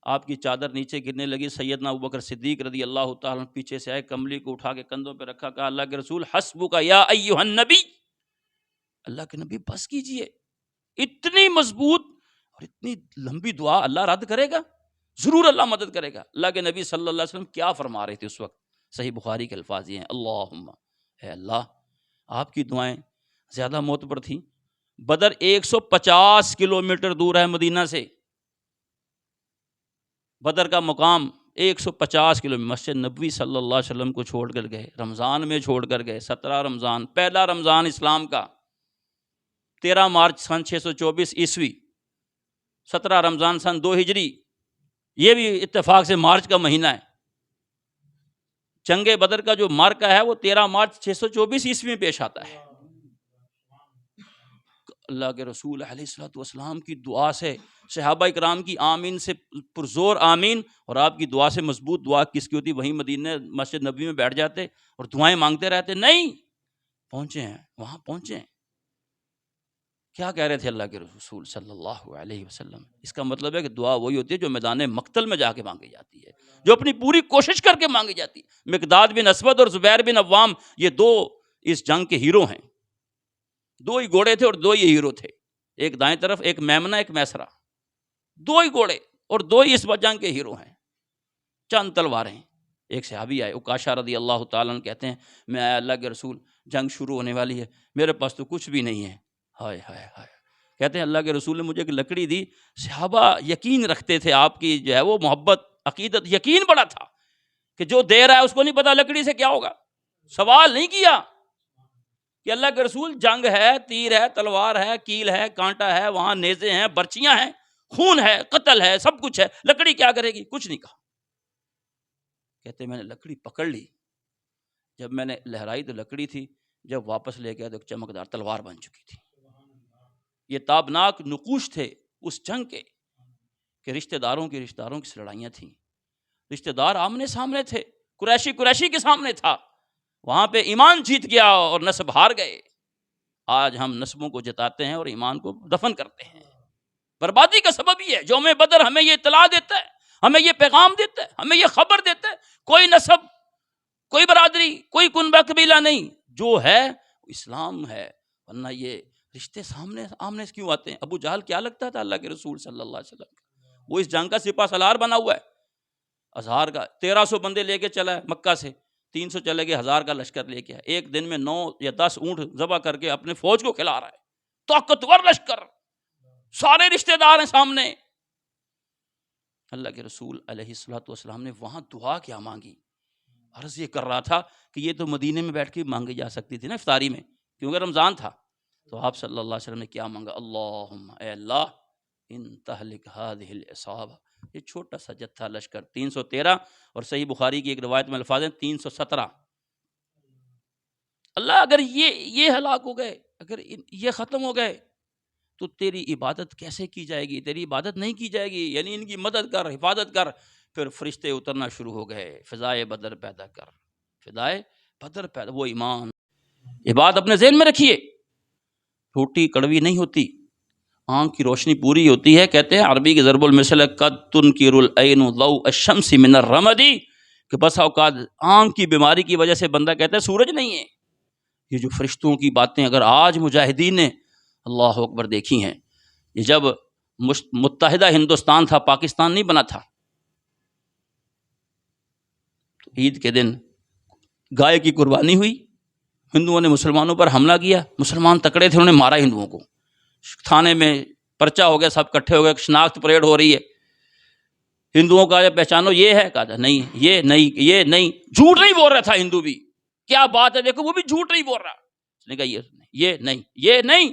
آپ کی چادر نیچے گرنے لگی. سیدنا ابوبکر صدیق رضی اللہ تعالیٰ پیچھے سے آئے، کملی کو اٹھا کے کندھوں پہ رکھا، کہا اللہ کے رسول حسبک یا ایھا النبی، اللہ کے نبی بس کیجئے. اتنی مضبوط اور اتنی لمبی دعا اللہ رد کرے گا؟ ضرور اللہ مدد کرے گا. اللہ کے نبی صلی اللہ علیہ وسلم کیا فرما رہے تھے اس وقت؟ صحیح بخاری کے الفاظ یہ ہیں، اللہم، اے اللہ. آپ کی دعائیں زیادہ معتبر تھیں. بدر 150 کلومیٹر دور ہے مدینہ سے. بدر کا مقام 150 کلومیٹر مسجد نبوی صلی اللہ علیہ وسلم کو چھوڑ کر گئے، رمضان میں چھوڑ کر گئے، 17 رمضان، پہلا رمضان اسلام کا 13 مارچ سن 624 عیسوی، 17 رمضان سن 2 ہجری، یہ بھی اتفاق سے مارچ کا مہینہ ہے۔ جنگ بدر کا جو مارکہ ہے وہ 13 مارچ 624 عیسوی میں پیش آتا ہے۔ اللہ کے رسول علیہ الصلوۃ والسلام کی دعا سے صحابہ کرام کی آمین سے پرزور آمین، اور آپ کی دعا سے مضبوط دعا کس کی ہوتی؟ وہیں مدینہ مسجد نبی میں بیٹھ جاتے اور دعائیں مانگتے رہتے۔ نہیں، پہنچے ہیں، وہاں پہنچے ہیں۔ کیا کہہ رہے تھے اللہ کے رسول صلی اللہ علیہ وسلم؟ اس کا مطلب ہے کہ دعا وہی ہوتی ہے جو میدان مقتل میں جا کے مانگی جاتی ہے، جو اپنی پوری کوشش کر کے مانگی جاتی ہے۔ مقداد بن اسود اور زبیر بن عوام یہ دو اس جنگ کے ہیرو ہیں، 2 ہی گھوڑے تھے اور 2 ہی ہیرو تھے، ایک دائیں طرف، ایک میمنہ، ایک میسرہ، 2 ہی گھوڑے اور 2 ہی اس جنگ کے ہیرو ہیں، چند تلواریں۔ ایک صحابی آئے، عکاشہ رضی اللہ تعالیٰ عنہ کہتے ہیں میں آیا اللہ کے رسول، جنگ شروع ہونے والی ہے، میرے پاس تو کچھ بھی نہیں ہے۔ ہائے ہائے ہائے، کہتے ہیں اللہ کے رسول نے مجھے ایک لکڑی دی۔ صحابہ یقین رکھتے تھے، آپ کی جو ہے وہ محبت، عقیدت، یقین بڑا تھا کہ جو دے رہا ہے اس کو نہیں پتا لکڑی سے کیا ہوگا۔ سوال نہیں کیا کہ اللہ کے رسول جنگ ہے، تیر ہے، تلوار ہے، کیل ہے، کانٹا ہے، وہاں نیزے ہیں، برچیاں ہیں، خون ہے، قتل ہے، سب کچھ ہے، لکڑی کیا کرے گی؟ کچھ نہیں کہا۔ کہتے میں نے لکڑی پکڑ لی، جب میں نے لہرائی تو لکڑی تھی، جب واپس لے گیا تو ایک چمکدار تلوار بن چکی تھی۔ یہ تابناک نقوش تھے اس جنگ کے کہ رشتہ داروں کی لڑائیاں تھیں، رشتہ دار آمنے سامنے تھے، قریشی کے سامنے تھا، وہاں پہ ایمان جیت گیا اور نسب ہار گئے۔ آج ہم نسبوں کو جتاتے ہیں اور ایمان کو دفن کرتے ہیں، بربادی کا سبب یہ ہے۔ یوم بدر ہمیں یہ اطلاع دیتا ہے، ہمیں یہ پیغام دیتا ہے، ہمیں یہ خبر دیتا ہے، کوئی نسب، کوئی برادری، کوئی کنبہ قبیلہ نہیں، جو ہے اسلام ہے، ورنہ یہ رشتے سامنے آمنے سے کیوں آتے ہیں؟ ابو جہل کیا لگتا تھا اللہ کے رسول صلی اللہ علیہ وسلم کا؟ وہ اس جنگ کا سپہ سالار بنا ہوا ہے، ہزار کا 1300 بندے لے کے چلا ہے مکہ سے، 300 چلے گئے، 1000 کا لشکر لے کے آیا، ایک دن میں 9 یا 10 اونٹ ذبح کر کے اپنے فوج کو کھلا رہا ہے، طاقتور لشکر، سارے رشتہ دار ہیں سامنے۔ اللہ کے رسول علیہ الصلوۃ والسلام نے وہاں دعا کیا مانگی؟ عرض یہ کر رہا تھا کہ یہ تو مدینے میں بیٹھ کے مانگی جا سکتی تھی نا افطاری میں، کیونکہ رمضان تھا۔ تو آپ صلی اللہ علیہ وسلم نے کیا مانگا؟ اللہم، اے اللہ، ان تہلک ہذہ العصابہ، یہ چھوٹا سا جتھا لشکر 313، اور صحیح بخاری کی ایک روایت میں الفاظ ہیں 317۔ اللہ اگر یہ ہلاک ہو گئے، اگر یہ ختم ہو گئے تو تیری عبادت کیسے کی جائے گی؟ تیری عبادت نہیں کی جائے گی، یعنی ان کی مدد کر، حفاظت کر۔ پھر فرشتے اترنا شروع ہو گئے، فضائے بدر پیدا کر، فضائے بدر پیدا، وہ ایمان۔ یہ بات اپنے ذہن میں رکھیے، روٹی کڑوی نہیں ہوتی، آنکھ کی روشنی پوری ہوتی ہے۔ کہتے ہیں عربی کے ضرب المثل قد تنکر العین ضوء الشمس من الرمد، کہ بس اوقات آنکھ کی بیماری کی وجہ سے بندہ کہتا ہے سورج نہیں ہے۔ یہ جو فرشتوں کی باتیں اگر آج مجاہدین نے اللہ اکبر دیکھی ہیں، یہ جب متحدہ ہندوستان تھا، پاکستان نہیں بنا تھا، تو عید کے دن گائے کی قربانی ہوئی، ہندوؤں نے مسلمانوں پر حملہ کیا، مسلمان تکڑے تھے، انہوں نے مارا ہندوؤں کو، تھانے میں پرچہ ہو گیا، سب اکٹھے ہو گئے، شناخت پریڈ ہو رہی ہے، ہندوؤں کا پہچانو یہ ہے، کہا نہیں یہ نہیں یہ نہیں، جھوٹ نہیں بول رہا تھا ہندو بھی، کیا بات ہے دیکھو وہ بھی جھوٹ نہیں بول رہا، اس نے کہا یہ نہیں یہ نہیں،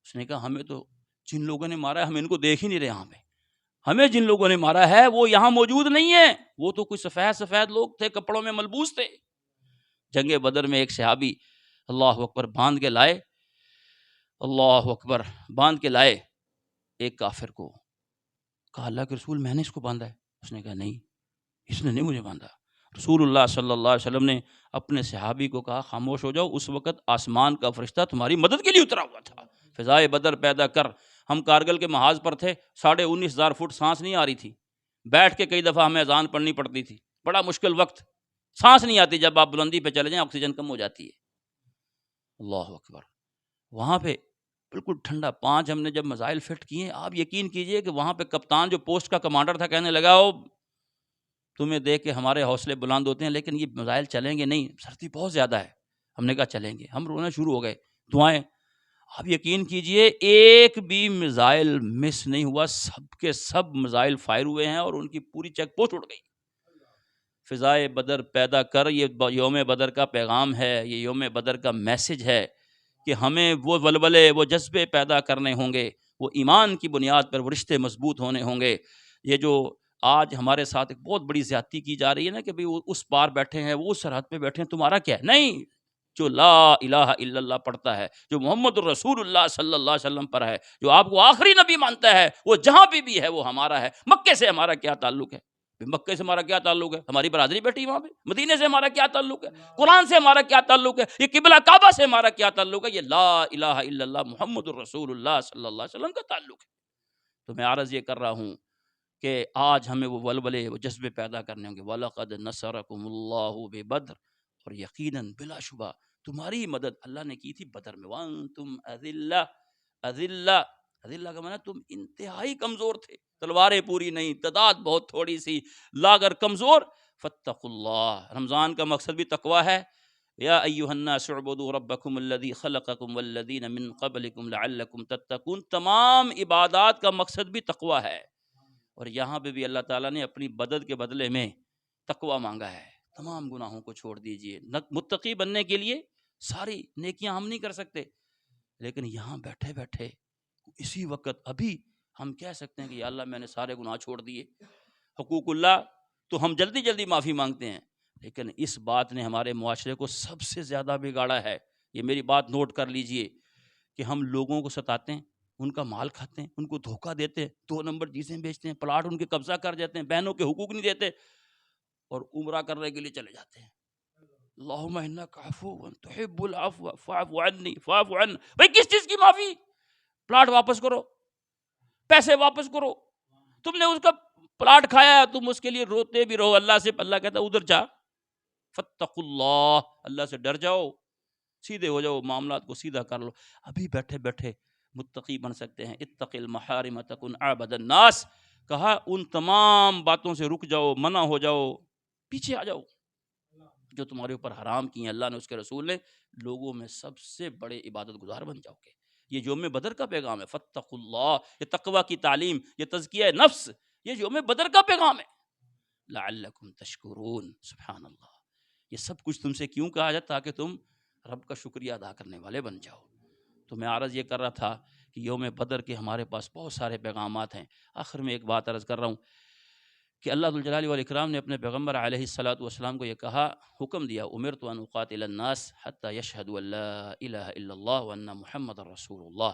اس نے کہا ہمیں تو جن لوگوں نے مارا ہے ہم ان کو دیکھ ہی نہیں رہے، ہمیں جن لوگوں نے مارا ہے وہ یہاں موجود نہیں ہے، وہ تو کوئی سفید لوگ تھے، کپڑوں میں ملبوس تھے۔ جنگ بدر میں ایک صحابی اللہ اکبر باندھ کے لائے، اللہ اکبر باندھ کے لائے ایک کافر کو، کہا اللہ کے رسول میں نے اس کو باندھا ہے، اس نے کہا نہیں اس نے نہیں مجھے باندھا۔ رسول اللہ صلی اللہ علیہ وسلم نے اپنے صحابی کو کہا خاموش ہو جاؤ، اس وقت آسمان کا فرشتہ تمہاری مدد کے لیے اترا ہوا تھا، فضائے بدر پیدا کر۔ ہم کارگل کے محاذ پر تھے، 19,500 فٹ، سانس نہیں آ رہی تھی، بیٹھ کے کئی دفعہ ہمیں اذان پڑھنی پڑتی تھی، بڑا مشکل وقت، سانس نہیں آتی، جب آپ بلندی پہ چلے جائیں آکسیجن کم ہو جاتی ہے۔ اللہ اکبر، وہاں پہ بالکل ٹھنڈا، 5 ہم نے جب میزائل فٹ کیے، آپ یقین کیجئے کہ وہاں پہ کپتان جو پوسٹ کا کمانڈر تھا کہنے لگا تمہیں دیکھ کے ہمارے حوصلے بلند ہوتے ہیں لیکن یہ میزائل چلیں گے نہیں، سردی بہت زیادہ ہے۔ ہم نے کہا چلیں گے، ہم رونا شروع ہو گئے، دعائیں آپ یقین کیجئے ایک بھی میزائل مس نہیں ہوا، سب کے سب میزائل فائر ہوئے ہیں اور ان کی پوری چیک پوسٹ اڑ گئی۔ فضائے بدر پیدا کر، یہ یوم بدر کا پیغام ہے، یہ یوم بدر کا میسج ہے کہ ہمیں وہ ولولے، وہ جذبے پیدا کرنے ہوں گے، وہ ایمان کی بنیاد پر وہ رشتے مضبوط ہونے ہوں گے۔ یہ جو آج ہمارے ساتھ ایک بہت بڑی زیادتی کی جا رہی ہے نا کہ وہ اس پار بیٹھے ہیں، وہ اس سرحد پہ بیٹھے ہیں، تمہارا کیا ہے؟ نہیں، جو لا الہ الا اللہ پڑھتا ہے، جو محمد الرسول اللہ صلی اللہ علیہ وسلم پر ہے، جو آپ کو آخری نبی مانتا ہے، وہ جہاں بھی ہے وہ ہمارا ہے۔ مکے سے ہمارا کیا تعلق ہے؟ مکے سے ہمارا کیا تعلق ہے؟ ہماری برادری بیٹھی وہاں پہ۔ مدینے سے ہمارا کیا تعلق ہے؟ قرآن سے ہمارا کیا تعلق ہے؟ یہ قبلہ کعبہ سے ہمارا کیا تعلق ہے؟ یہ لا الہ الا اللہ محمد الرسول اللہ صلی اللہ علیہ وسلم کا تعلق ہے۔ تو میں عرض یہ کر رہا ہوں کہ آج ہمیں وہ ولولے، وہ جذبے پیدا کرنے ہوں گے۔ وَلَقَدْ نَصَرَكُمُ اللَّهُ بِبَدْرٍ، اور یقیناً بلا شبہ تمہاری مدد اللہ نے کی تھی بدر میں۔ وَأَنْتُمْ أَذِلَّةٌ، اذلہ کا معنی تم انتہائی کمزور تھے، تلواریں پوری نہیں، تعداد بہت تھوڑی سی، لاگر کمزور۔ فاتقوا اللہ، رمضان کا مقصد بھی تقوی ہے۔ یا ایھا الناس اعبدوا ربکم الذی خلقکم والذین من قبلکم لعلکم تتقون، تمام عبادات کا مقصد بھی تقوی ہے۔ اور یہاں پہ بھی اللہ تعالیٰ نے اپنی مدد کے بدلے میں تقوی مانگا ہے۔ تمام گناہوں کو چھوڑ دیجئے۔ متقی بننے کے لیے ساری نیکیاں ہم نہیں کر سکتے، لیکن یہاں بیٹھے بیٹھے اسی وقت ابھی ہم کہہ سکتے ہیں کہ یا اللہ میں نے سارے گناہ چھوڑ دیے۔ حقوق اللہ تو ہم جلدی جلدی معافی مانگتے ہیں، لیکن اس بات نے ہمارے معاشرے کو سب سے زیادہ بگاڑا ہے۔ یہ میری بات نوٹ کر لیجئے کہ ہم لوگوں کو ستاتے ہیں، ان کا مال کھاتے ہیں، ان کو دھوکہ دیتے ہیں، 2 نمبر چیزیں بیچتے ہیں، پلاٹ ان کے قبضہ کر جاتے ہیں، بہنوں کے حقوق نہیں دیتے، اور عمرہ کرنے کے لیے چلے جاتے ہیں۔ اللہم انک عفو تحب العفو فاعف عنی فاعف عنا۔ بھئی کس چیز کی معافی؟ پلاٹ واپس کرو، پیسے واپس کرو۔ تم نے اس کا پلاٹ کھایا ہے، تم اس کے لیے روتے بھی رہو اللہ سے، اللہ کہتا ہے ادھر جا، فاتقوا اللہ، اللہ سے ڈر جاؤ، سیدھے ہو جاؤ، معاملات کو سیدھا کر لو۔ ابھی بیٹھے بیٹھے متقی بن سکتے ہیں۔ اتق المحارم تکن اعبد الناس، کہا ان تمام باتوں سے رک جاؤ، منع ہو جاؤ، پیچھے آ جاؤ جو تمہارے اوپر حرام کی ہیں اللہ نے، اس کے رسول نے، لوگوں میں سب سے بڑے عبادت گزار بن جاؤ گے۔ یہ یوم بدر کا پیغام ہے، فاتقوا اللہ، یہ تقوی کی تعلیم، یہ تزکیہ نفس، یہ یوم بدر کا پیغام ہے۔ لعلکم تشکرون، سبحان اللہ، یہ سب کچھ تم سے کیوں کہا جاتا؟ تاکہ تم رب کا شکریہ ادا کرنے والے بن جاؤ۔ تو میں عرض یہ کر رہا تھا کہ یوم بدر کے ہمارے پاس بہت سارے پیغامات ہیں۔ آخر میں ایک بات عرض کر رہا ہوں کہ اللہ ذوالجلال والاکرام نے اپنے پیغمبر علیہ الصلاۃ والسلام کو یہ کہا، حکم دیا، امرت ان اقاتل الناس حتی یشہدوا ان لا الہ الا اللہ وان محمد رسول اللہ۔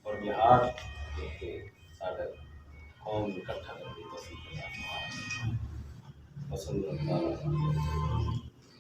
اور بہار سارے قوم اکٹھا کرنے کی توفیق عطا فرمائے۔ وصلی اللہ علیہ وسلم۔